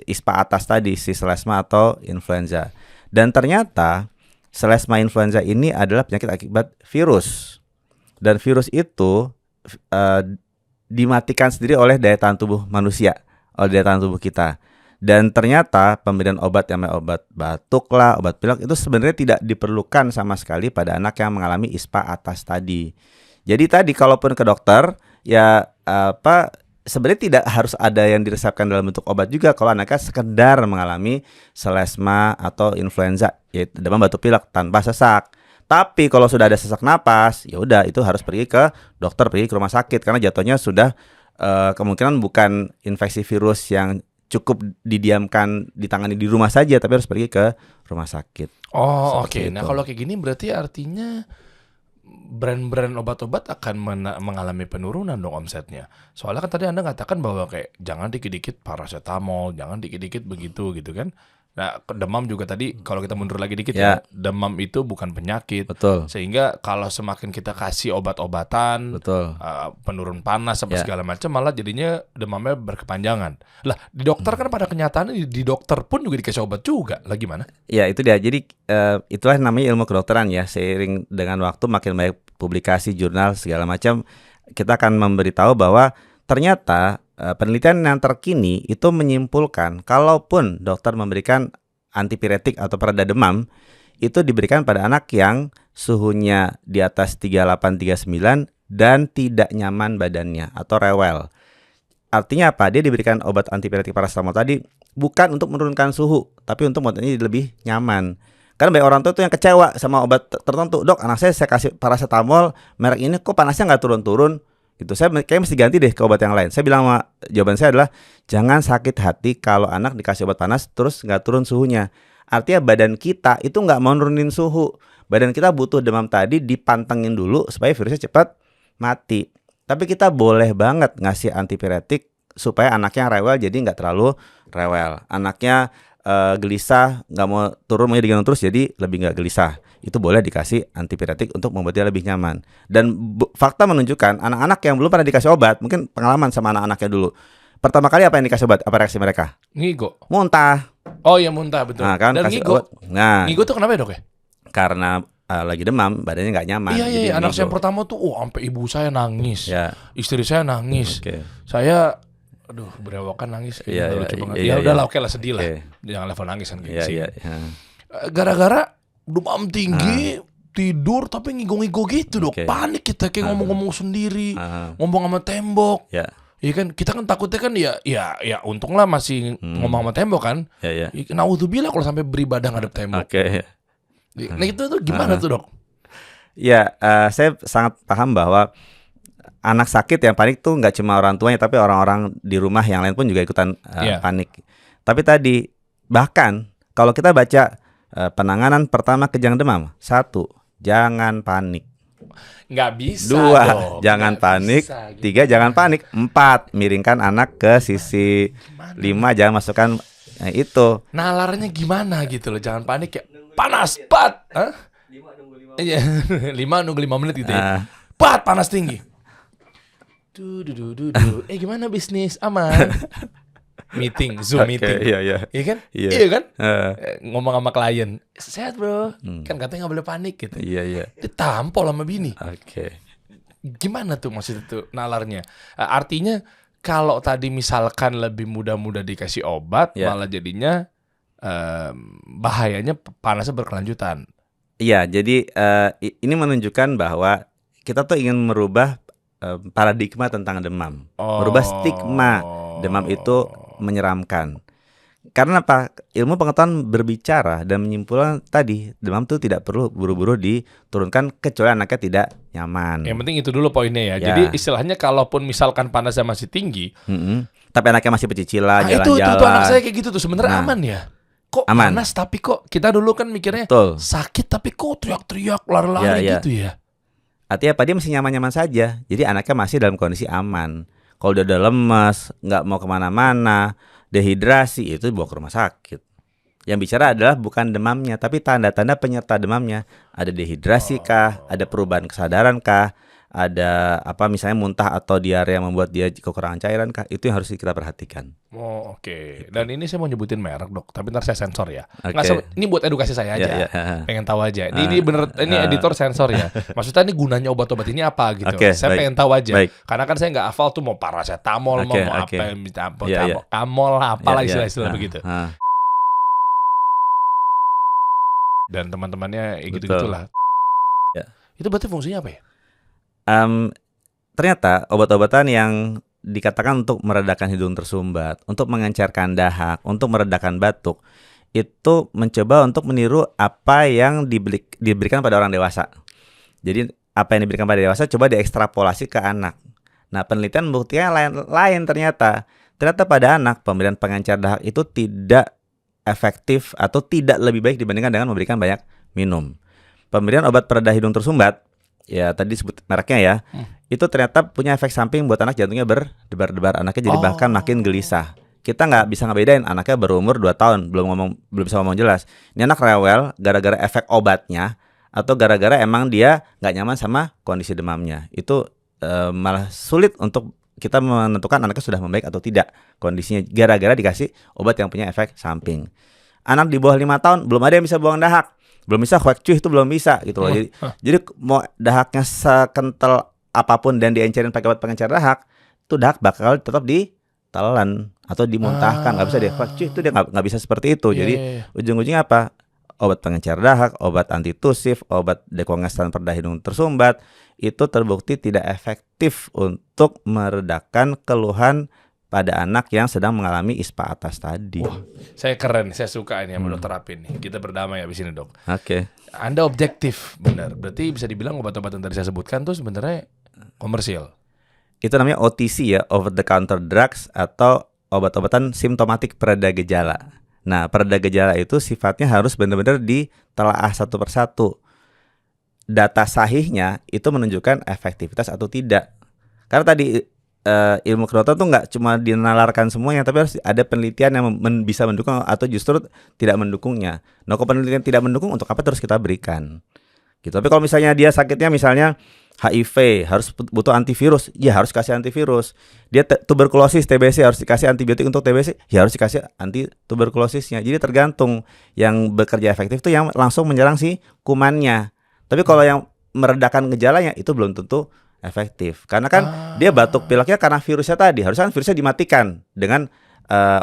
ISPA atas tadi, si selesma atau influenza. Dan ternyata selesma influenza ini adalah penyakit akibat virus. Dan virus itu eh, dimatikan sendiri oleh daya tahan tubuh manusia, oleh daya tahan tubuh kita. Dan ternyata pemberian obat yang namanya obat batuk lah, obat pilek itu sebenarnya tidak diperlukan sama sekali pada anak yang mengalami ISPA atas tadi. Jadi tadi kalaupun ke dokter, ya sebenarnya tidak harus ada yang diresepkan dalam bentuk obat juga kalau anaknya sekedar mengalami selesma atau influenza, yaitu demam batuk pilek tanpa sesak. Tapi kalau sudah ada sesak napas, ya udah itu harus pergi ke dokter, pergi ke rumah sakit karena jatuhnya sudah kemungkinan bukan infeksi virus yang cukup didiamkan, ditangani di rumah saja, tapi harus pergi ke rumah sakit. Oh, Seperti oke. Nah, itu. kalau kayak gini berarti artinya brand-brand obat-obat akan mengalami penurunan dong omsetnya. Soalnya kan tadi Anda katakan bahwa kayak jangan dikit-dikit paracetamol, jangan dikit-dikit begitu gitu kan. Nah, demam juga tadi kalau kita mundur lagi dikit Ya. ya, demam itu bukan penyakit. Betul, Sehingga kalau semakin kita kasih obat-obatan, betul. penurun panas apa Ya. segala macam, malah jadinya demamnya berkepanjangan. Lah, di dokter kan pada kenyataannya di dokter pun juga dikasih obat juga. Lah gimana? Ya itu dia. Jadi itulah namanya ilmu kedokteran ya. Seiring dengan waktu makin banyak publikasi, jurnal segala macam, kita akan memberitahu bahwa ternyata penelitian yang terkini itu menyimpulkan kalaupun dokter memberikan antipiretik atau pereda demam, itu diberikan pada anak yang suhunya di atas 38-39 dan tidak nyaman badannya atau rewel. Artinya apa? Dia diberikan obat antipiretik paracetamol tadi bukan untuk menurunkan suhu, tapi untuk membuatnya lebih nyaman. Karena banyak orang tua tuh yang kecewa sama obat tertentu. Dok, anak saya kasih paracetamol merek ini kok panasnya nggak turun-turun. Gitu. Saya kayaknya mesti ganti deh ke obat yang lain. Saya bilang jawaban saya adalah jangan sakit hati kalau anak dikasih obat panas terus nggak turun suhunya. Artinya badan kita itu nggak mau nurunin suhu. Badan kita butuh demam tadi dipantengin dulu supaya virusnya cepat mati. Tapi kita boleh banget ngasih antipiretik supaya anaknya rewel jadi nggak terlalu rewel. Anaknya gelisah, nggak mau turun, mau digendong terus jadi lebih nggak gelisah. Itu boleh dikasih antipiretik untuk membuat dia lebih nyaman. Dan fakta menunjukkan anak-anak yang belum pernah dikasih obat, mungkin pengalaman sama anak-anaknya dulu. Pertama kali apa yang dikasih obat? Apa reaksi mereka? Ngigo. Muntah. Oh iya, muntah, betul. Nah kan Dan kasih ngigo. obat. Nah Ngigo tuh kenapa ya, Dok ya? karena lagi demam, badannya nggak nyaman. Iya, jadi anak saya yang ngigo. pertama tuh, sampai ibu saya nangis. Ya, Istri saya nangis. oke. Saya aduh, berewokan nangis kayaknya Iya, nggak iya, lucu banget. iya, Ya iya. udahlah, oke lah, sedih lah. Oke. Jangan level nangis kan Iya, sih. iya, iya. Gara-gara demam tinggi, tidur tapi ngigo-ngigo gitu, Dok. Oke. Panik kita kayak ngomong-ngomong sendiri, Ah, ngomong sama tembok. ya, Iya kan, kita kan takutnya kan ya untunglah masih ngomong sama tembok kan. ya, ya. Naudzubillah kalau sampai beribadah ngadep tembok. Oke. Nah itu tuh gimana tuh, Dok? Ya, saya sangat paham bahwa anak sakit yang panik tuh nggak cuma orang tuanya, tapi orang-orang di rumah yang lain pun juga ikutan Iya. panik. Tapi tadi bahkan kalau kita baca penanganan pertama kejang demam, 1, jangan panik. Nggak bisa 2, dong. jangan Nggak panik. bisa, gitu. 3, jangan panik. 4, miringkan anak ke sisi. 5, jangan masukkan itu. Nalarnya gimana gitu loh, jangan panik ya. Panas, pat. Hah? 5 nunggu 5 menit gitu ya. Pat, panas tinggi. Gimana bisnis? Aman. Meeting, Zoom Oke, meeting. iya, iya. Iya kan? Iya. Iya kan? Eh, Ngomong sama klien, sehat bro. Kan katanya nggak boleh panik gitu. iya, iya. Ditampol sama bini. Oke. Gimana tuh maksudnya tuh nalarnya? Artinya kalau tadi misalkan lebih mudah-mudah dikasih obat, Ya. malah jadinya bahayanya panasnya berkelanjutan. Iya, jadi ini menunjukkan bahwa kita tuh ingin merubah paradigma tentang demam, merubah stigma demam itu menyeramkan. Karena apa? Ilmu pengetahuan berbicara dan menyimpulkan tadi demam itu tidak perlu buru-buru diturunkan kecuali anaknya tidak nyaman. Yang penting itu dulu poinnya ya. Ya. Jadi istilahnya kalaupun misalkan panasnya masih tinggi, Tapi anaknya masih pecicilan, itu jalan-jalan. anak saya kayak gitu tuh sebenarnya Nah. aman ya. Kok Aman. panas tapi kok kita dulu kan mikirnya Betul. sakit tapi kok teriak-teriak lari-lari Ya, ya. gitu ya. Artinya apa? Dia masih nyaman-nyaman saja. Jadi anaknya masih dalam kondisi aman. Kalau udah lemas, nggak mau kemana-mana, dehidrasi, itu dibawa ke rumah sakit. Yang bicara adalah bukan demamnya, tapi tanda-tanda penyerta demamnya. Ada dehidrasi kah? Ada perubahan kesadaran kah? Ada apa misalnya muntah atau diare yang membuat dia kekurangan cairan kah? Itu yang harus kita perhatikan. Oh, oke. Dan ini saya mau nyebutin merek, Dok, tapi ntar saya sensor ya. Oke. Ini buat edukasi saya aja. Ya, ya. Pengen tahu aja. Ini bener ini editor sensor ya. Maksudnya ini gunanya obat-obat ini apa gitu. Oke, Saya baik. pengen tahu aja. Baik. Karena kan saya nggak hafal tuh mau paracetamol, Oke, mau oke. apa, minta apa, Ya, ya. kamol lah, apalah Ya, ya. istilah-istilah begitu. Dan teman-temannya ya Betul. gitu-gitulah. Ya. Itu berarti fungsinya apa ya? Ternyata obat-obatan yang dikatakan untuk meredakan hidung tersumbat, untuk mengencerkan dahak, untuk meredakan batuk, itu mencoba untuk meniru apa yang diberikan pada orang dewasa. Jadi apa yang diberikan pada dewasa coba diekstrapolasi ke anak. Nah, penelitian membuktikan lain ternyata. Ternyata pada anak pemberian pengencer dahak itu tidak efektif atau tidak lebih baik dibandingkan dengan memberikan banyak minum. Pemberian obat pereda hidung tersumbat, ya tadi sebut mereknya ya, itu ternyata punya efek samping buat anak, jantungnya berdebar-debar, anaknya jadi bahkan makin gelisah. Kita nggak bisa ngebedain anaknya berumur 2 tahun belum bisa ngomong jelas. Ini anak rewel gara-gara efek obatnya atau gara-gara emang dia nggak nyaman sama kondisi demamnya. Itu malah sulit untuk kita menentukan anaknya sudah membaik atau tidak kondisinya gara-gara dikasih obat yang punya efek samping. Anak di bawah 5 tahun belum ada yang bisa buang dahak, belum bisa kuek cuy, itu belum bisa gitu loh. Jadi mau dahaknya sekental apapun dan diencerin pakai obat pengencer dahak, itu dahak bakal tetap ditelan atau dimuntahkan, nggak bisa kuek cuy, itu dia nggak bisa seperti itu. Jadi ujung-ujungnya apa? Obat pengencer dahak, obat antitusif, obat dekongestan pereda hidung tersumbat itu terbukti tidak efektif untuk meredakan keluhan pada anak yang sedang mengalami ISPA atas tadi. Wah, saya keren, saya suka ini yang mau dokter terapin nih. Kita berdamai habis ini, Dok. Oke. Anda objektif, benar. Berarti bisa dibilang obat-obat yang tadi saya sebutkan tuh sebenarnya komersial. Itu namanya OTC ya, over the counter drugs atau obat-obatan simptomatik pereda gejala. Nah, pereda gejala itu sifatnya harus benar-benar ditelaah satu persatu. Data sahihnya itu menunjukkan efektivitas atau tidak. Karena tadi ilmu kedokteran tuh nggak cuma dinalarkan semuanya, tapi harus ada penelitian yang bisa mendukung atau justru tidak mendukungnya. Nah, kalau penelitian tidak mendukung, untuk apa terus kita berikan? Gitu. Tapi kalau misalnya dia sakitnya misalnya HIV, harus butuh antivirus, ya harus kasih antivirus. Dia tuberkulosis, TBC, harus dikasih antibiotik untuk TBC, ya harus dikasih anti tuberkulosisnya. Jadi tergantung yang bekerja efektif itu yang langsung menyerang si kumannya. Tapi kalau yang meredakan gejalanya itu belum tentu efektif. Karena kan dia batuk pileknya karena virusnya tadi. Harusnya kan virusnya dimatikan dengan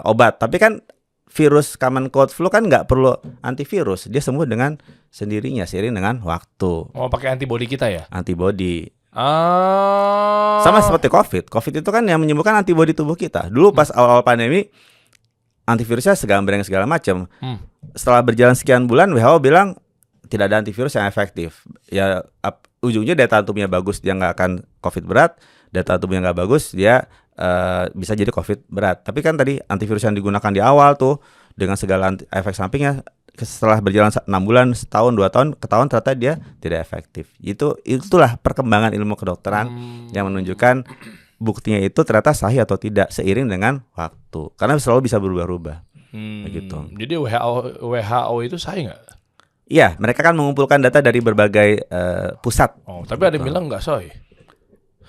obat. Tapi kan virus common cold flu kan nggak perlu antivirus. Dia sembuh dengan sendirinya seiring dengan waktu. Mau pakai antibodi kita ya? Antibodi. Sama seperti COVID. COVID itu kan yang menyembuhkan antibodi tubuh kita. Dulu pas awal-awal pandemi antivirusnya segambreng segala macam. Setelah berjalan sekian bulan WHO bilang tidak ada antivirus yang efektif. Ya ujungnya daya tahan tubuhnya bagus, dia nggak akan COVID berat. Daya tahan tubuhnya nggak bagus, dia bisa jadi COVID berat. Tapi kan tadi antivirus yang digunakan di awal tuh dengan segala efek sampingnya, setelah berjalan 6 bulan, setahun, 2 tahun, ketahuan ternyata dia tidak efektif. Itulah perkembangan ilmu kedokteran yang menunjukkan buktinya itu ternyata sahih atau tidak seiring dengan waktu. Karena selalu bisa berubah-ubah. Begitu. Jadi WHO itu sahih nggak? Iya, mereka kan mengumpulkan data dari berbagai pusat. Oh, tapi ada yang bilang nggak sahih.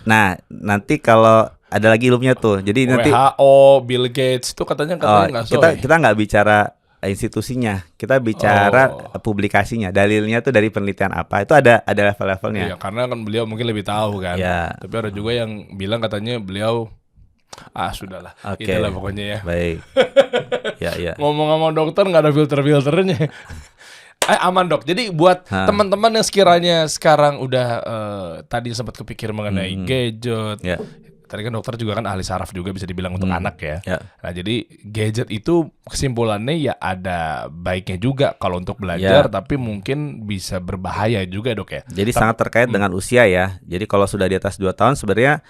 Nah, nanti kalau ada lagi ilmunya tuh. Jadi nanti WHO, Bill Gates itu katanya nggak sahih. kita nggak bicara institusinya, kita bicara publikasinya, dalilnya tuh dari penelitian apa. Itu ada level-levelnya. Iya, karena kan beliau mungkin lebih tahu kan. Ya. Tapi ada juga yang bilang katanya beliau sudahlah. Oke. Itulah pokoknya ya. Baik. Ya. Ngomong sama dokter nggak ada filter-filternya. Aman dok. Jadi buat teman-teman yang sekiranya sekarang udah tadi sempat kepikir mengenai gadget, tadi kan dokter juga kan ahli saraf juga bisa dibilang untuk anak ya. Ya. Nah jadi gadget itu kesimpulannya ya ada baiknya juga kalau untuk belajar, tapi mungkin bisa berbahaya juga dok ya. Jadi sangat terkait dengan usia ya. Jadi kalau sudah di atas 2 tahun sebenarnya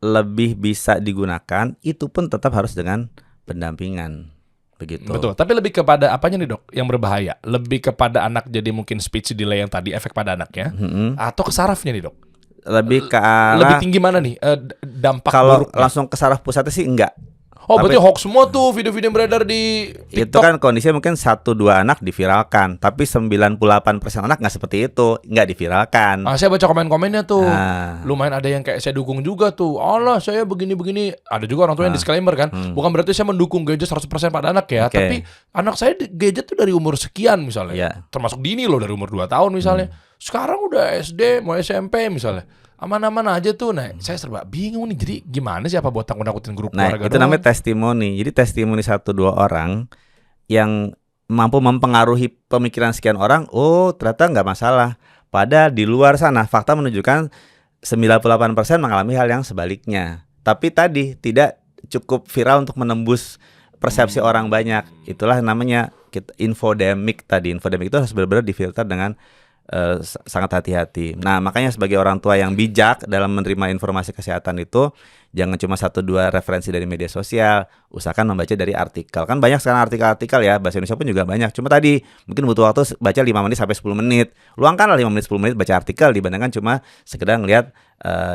lebih bisa digunakan, itu pun tetap harus dengan pendampingan. Begitu. Betul, tapi lebih kepada apanya nih dok yang berbahaya? Lebih kepada anak jadi mungkin speech delay yang tadi efek pada anaknya, atau ke sarafnya nih dok? Lebih ke arah, Lebih tinggi mana nih dampak kalau buruknya? langsung ke saraf pusatnya sih enggak. Oh Tapi berarti hoax semua tuh video-video yang beredar di itu TikTok. kan kondisinya mungkin 1-2 anak diviralkan, tapi 98% anak nggak seperti itu, nggak diviralkan. Saya baca komen-komennya tuh, Nah. lumayan ada yang kayak saya dukung juga tuh. Allah saya begini-begini. Ada juga orang tua yang disclaimer kan, bukan berarti saya mendukung gadget 100% pada anak ya, Oke. tapi anak saya gadget tuh dari umur sekian misalnya, Iya. termasuk dini loh dari umur 2 tahun misalnya. Sekarang udah SD, mau SMP misalnya. Aman-aman aja tuh. Nah, saya serba bingung nih. Jadi gimana sih, apa buat takut-takutin grup Nah, keluarga itu doang? namanya testimoni. Jadi testimoni 1-2 orang yang mampu mempengaruhi pemikiran sekian orang, oh ternyata nggak masalah. Padahal di luar sana fakta menunjukkan 98% mengalami hal yang sebaliknya. Tapi tadi tidak cukup viral untuk menembus persepsi orang banyak. Itulah namanya infodemic tadi. Infodemic itu harus benar-benar difilter dengan sangat hati-hati. Nah, makanya sebagai orang tua yang bijak dalam menerima informasi kesehatan itu, jangan cuma 1-2 referensi dari media sosial, usahakan membaca dari artikel. Kan banyak sekarang artikel-artikel ya, bahasa Indonesia pun juga banyak. Cuma tadi mungkin butuh waktu baca 5 menit sampai 10 menit. Luangkanlah 5 menit 10 menit baca artikel dibandingkan cuma sekedar ngelihat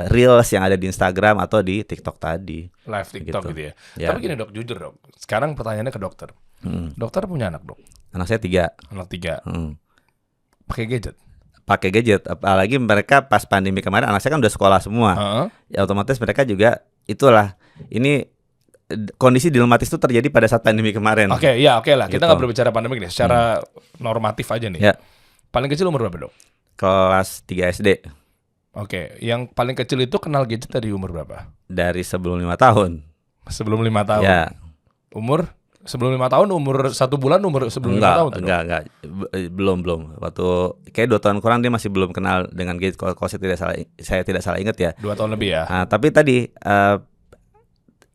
reels yang ada di Instagram atau di TikTok tadi. Live TikTok gitu ya. Ya. Tapi gini dok, jujur dok. Sekarang pertanyaannya ke dokter. Dokter punya anak dok, Anak saya 3. anak 3. Pakai gadget. Pakai gadget, apalagi mereka pas pandemi kemarin anak saya kan udah sekolah semua. Ya otomatis mereka juga itulah. Ini kondisi dilematis itu terjadi pada saat pandemi kemarin. Oke lah. Kita Gitu. nggak berbicara pandemik nih, secara normatif aja nih. Ya. Paling kecil umur berapa dok? Kelas 3 SD. Oke, yang paling kecil itu kenal gadget dari umur berapa? Dari sebelum 5 tahun. Sebelum 5 tahun. Ya. Umur sebelum 5 tahun, umur 1 bulan, umur sebelum 5 tahun tuh, dok? Enggak. Belum. Waktu kayak 2 tahun kurang dia masih belum kenal dengan gadget. Kalau saya tidak salah ingat ya. 2 tahun lebih ya. Nah, tapi tadi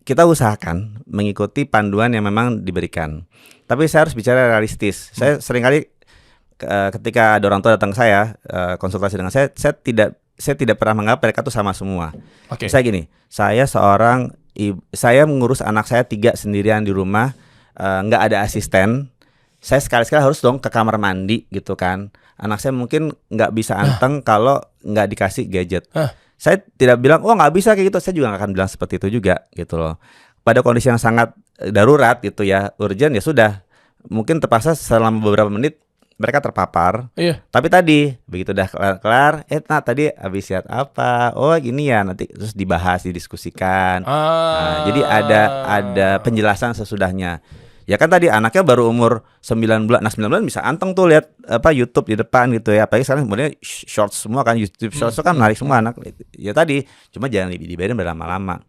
kita usahakan mengikuti panduan yang memang diberikan. Tapi saya harus bicara realistis. Saya seringkali ketika ada orang tua datang ke saya konsultasi dengan saya tidak pernah menganggap mereka tuh sama semua. Oke. Saya gini, saya seorang saya mengurus anak saya 3 sendirian di rumah, nggak ada asisten. Saya sekali-sekali harus dong ke kamar mandi gitu kan. Anak saya mungkin nggak bisa anteng kalau nggak dikasih gadget. Saya tidak bilang, oh nggak bisa kayak gitu. Saya juga nggak akan bilang seperti itu juga gitu loh. Pada kondisi yang sangat darurat gitu ya, urgent ya sudah. Mungkin terpaksa selama beberapa menit mereka terpapar. Iya. Tapi tadi begitu udah kelar, tadi habis lihat apa? Oh gini ya, nanti terus dibahas, didiskusikan. Nah, jadi ada penjelasan sesudahnya. Ya kan tadi anaknya baru umur 9 bulan. Nah 9 bulan bisa anteng tuh lihat YouTube di depan gitu ya. Apalagi sekarang kemudian shorts semua kan, YouTube shorts itu kan menarik semua anak. Ya tadi cuma jangan dibiarin berlama-lama.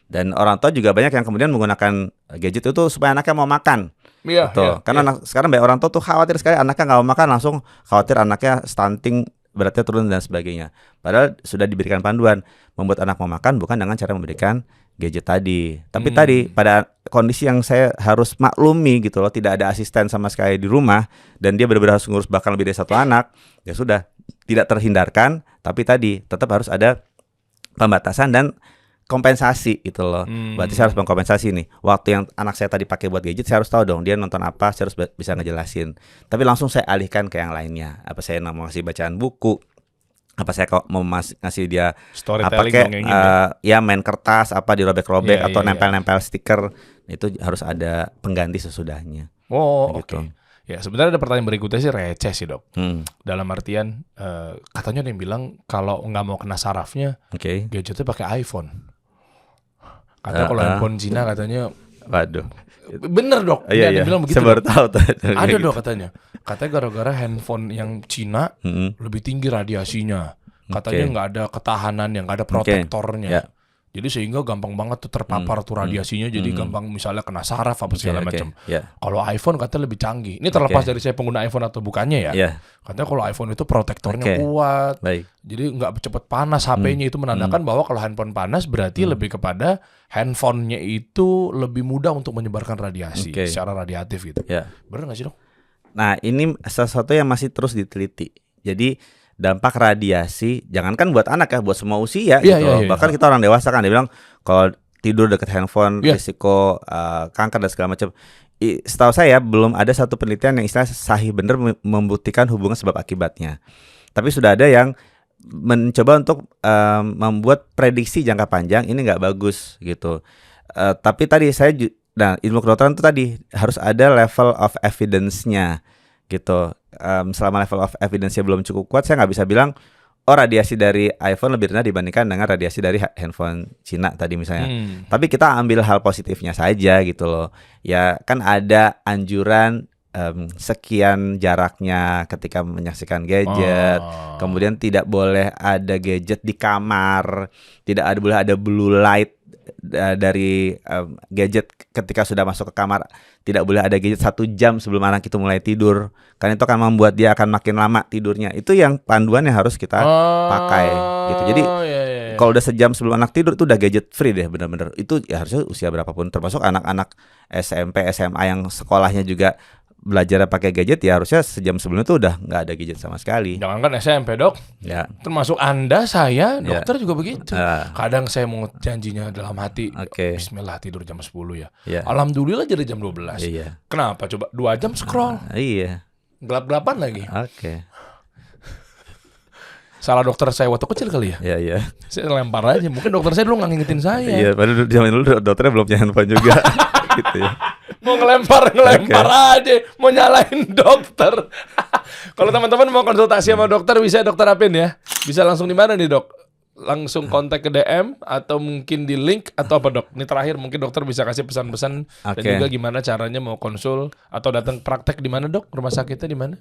Dan orang tua juga banyak yang kemudian menggunakan gadget itu supaya anaknya mau makan. Iya. Karena sekarang banyak orang tua tuh khawatir sekali anaknya nggak mau makan, langsung khawatir anaknya stunting, beratnya turun dan sebagainya. Padahal sudah diberikan panduan membuat anak mau makan bukan dengan cara memberikan gadget tadi. Tapi tadi pada kondisi yang saya harus maklumi gitu loh, tidak ada asisten sama sekali di rumah dan dia benar-benar harus ngurus bahkan lebih dari 1 anak, ya sudah tidak terhindarkan. Tapi tadi tetap harus ada pembatasan dan kompensasi gitu loh. Berarti saya harus mengkompensasi nih. Waktu yang anak saya tadi pakai buat gadget, saya harus tahu dong dia nonton apa, saya harus bisa ngejelasin. Tapi langsung saya alihkan ke yang lainnya. Apa saya mau ngasih bacaan buku, apa saya kok mau ngasih dia Storytelling kayak dong yang ya main kertas apa dirobek-robek Iya, atau iya. nempel-nempel stiker. Itu harus ada pengganti sesudahnya. Oh, Begitu. oke. Ya, sebenarnya ada pertanyaan berikutnya sih receh sih, Dok. Hmm. Dalam artian katanya ada yang bilang kalau nggak mau kena sarafnya, Oke. gadgetnya pakai iPhone. Katanya kalau handphone Cina katanya Waduh. bener, Dok. Iya, Ada yang bilang begitu. Saya baru Dok. tahu tuh. Ada, Dok, katanya. Katanya gara-gara handphone yang Cina lebih tinggi radiasinya. Katanya nggak ada ketahanan, yang nggak ada protektornya. Ya. Jadi sehingga gampang banget tuh terpapar tuh radiasinya, jadi gampang misalnya kena saraf apa segala macam. Kalau iPhone katanya lebih canggih. Ini terlepas dari saya pengguna iPhone atau bukannya ya. Katanya kalau iPhone itu protektornya kuat. Jadi nggak cepet panas HP-nya, itu menandakan bahwa kalau handphone panas berarti lebih kepada handphonenya itu lebih mudah untuk menyebarkan radiasi secara radiatif gitu. Bener nggak sih, Dok? Nah, ini sesuatu yang masih terus diteliti. Jadi dampak radiasi jangankan buat anak ya, buat semua usia gitu. Bahkan kita orang dewasa kan dia bilang kalau tidur dekat handphone risiko kanker dan segala macam. Setahu saya belum ada satu penelitian yang istilah sahih benar membuktikan hubungan sebab akibatnya. Tapi sudah ada yang mencoba untuk membuat prediksi jangka panjang ini nggak bagus gitu. Tapi tadi nah ilmu kedokteran itu tadi harus ada level of evidence-nya gitu. Selama level of evidence-nya belum cukup kuat, saya nggak bisa bilang radiasi dari iPhone lebih rendah dibandingkan dengan radiasi dari handphone Cina tadi misalnya. Tapi kita ambil hal positifnya saja gitu loh. Ya kan ada anjuran sekian jaraknya ketika menyaksikan gadget. Kemudian tidak boleh ada gadget di kamar, tidak boleh ada blue light dari gadget ketika sudah masuk ke kamar. Tidak boleh ada gadget 1 jam sebelum anak itu mulai tidur, karena itu akan membuat dia akan makin lama tidurnya. Itu yang panduan yang harus kita pakai gitu. Jadi kalau udah sejam sebelum anak tidur itu udah gadget free deh benar-benar. Itu ya harusnya usia berapapun, termasuk anak-anak SMP, SMA yang sekolahnya juga belajar pakai gadget, ya harusnya sejam sebelumnya tuh udah nggak ada gadget sama sekali. Jangankan SMP, Dok. Termasuk Anda, saya, dokter juga begitu. Kadang saya mau janjinya dalam hati, Bismillah tidur jam 10 ya. Alhamdulillah jadi jam 12. Kenapa? Coba 2 jam scroll. Gelap-gelapan lagi. Salah dokter saya waktu kecil kali ya. Saya lempar aja. Mungkin dokter saya dulu nggak ngingetin saya. Padahal zaman dulu dokternya belum punya handphone juga. Gitu ya. Mau ngelempar aja, mau nyalain dokter. Kalau teman-teman mau konsultasi sama dokter, bisa Dokter Apin ya. Bisa langsung di mana nih, Dok? Langsung kontak ke DM atau mungkin di link atau apa, Dok? Ini terakhir mungkin dokter bisa kasih pesan-pesan dan juga gimana caranya mau konsul atau datang praktek di mana, Dok? Rumah sakitnya di mana?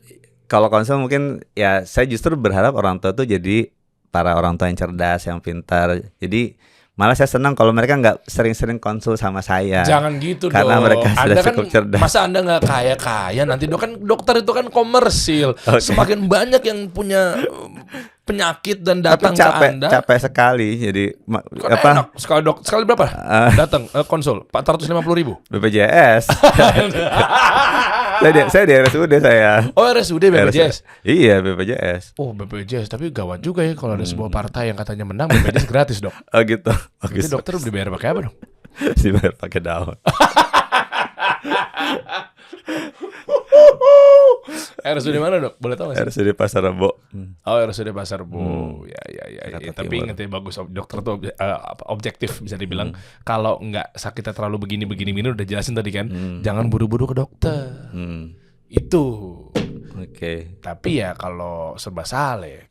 Kalau konsul mungkin ya saya justru berharap orang tua tuh jadi para orang tua yang cerdas, yang pintar. Jadi malah saya senang kalau mereka nggak sering-sering konsul sama saya. Jangan gitu karena dong. Mereka sudah cukup cerdas. Masa Anda nggak kaya-kaya nanti, Dok? Kan dokter itu kan komersil. Semakin banyak yang punya penyakit dan datang ke Anda. Capek sekali. Jadi enak. Sekali berapa? Datang konsul 450.000 BPJS. Saya di RSUD saya. Oh, RSUD BPJS. Iya, BPJS. Oh, BPJS, tapi gawat juga ya kalau ada sebuah partai yang katanya menang, BPJS gratis, Dok. Oh gitu. Jadi dokter dibayar pakai apa, Dok? Dibayar pakai daun. RSUD mana, Dok? Boleh tahu nggak sih? RSUD Pasar Rebo. Oh, RSUD Pasar Rebo. Ya. Tapi ingat ya, bagus dokter tuh objektif bisa dibilang. Kalau nggak sakitnya terlalu begini udah jelasin tadi kan. Jangan buru-buru ke dokter. Itu. Tapi ya kalau serba salah ya.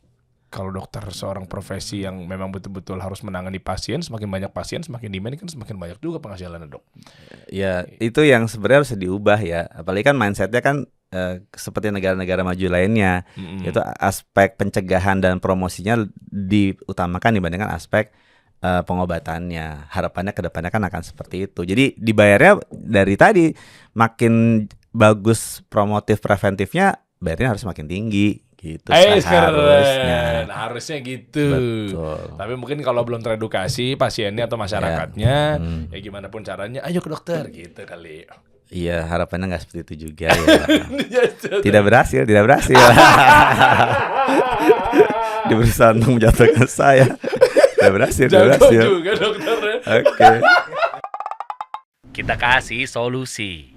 Kalau dokter seorang profesi yang memang betul-betul harus menangani pasien, semakin banyak pasien, semakin demand kan semakin banyak juga penghasilannya, Dok. Ya, itu yang sebenarnya harus diubah ya. Apalagi kan mindsetnya kan seperti negara-negara maju lainnya, itu aspek pencegahan dan promosinya diutamakan dibandingkan aspek pengobatannya. Harapannya ke depannya kan akan seperti itu. Jadi dibayarnya dari tadi makin bagus promotif preventifnya, bayarnya harus makin tinggi. Gitu harusnya gitu. Betul. Tapi mungkin kalau belum teredukasi pasiennya atau masyarakatnya, ya gimana pun caranya, ayo ke dokter gitu kali. Iya, harapannya nggak seperti itu juga ya. Tidak berhasil. Berusaha untuk menjatuhkan saya. Tidak berhasil. Jago juga dokternya. Oke. Kita kasih solusi.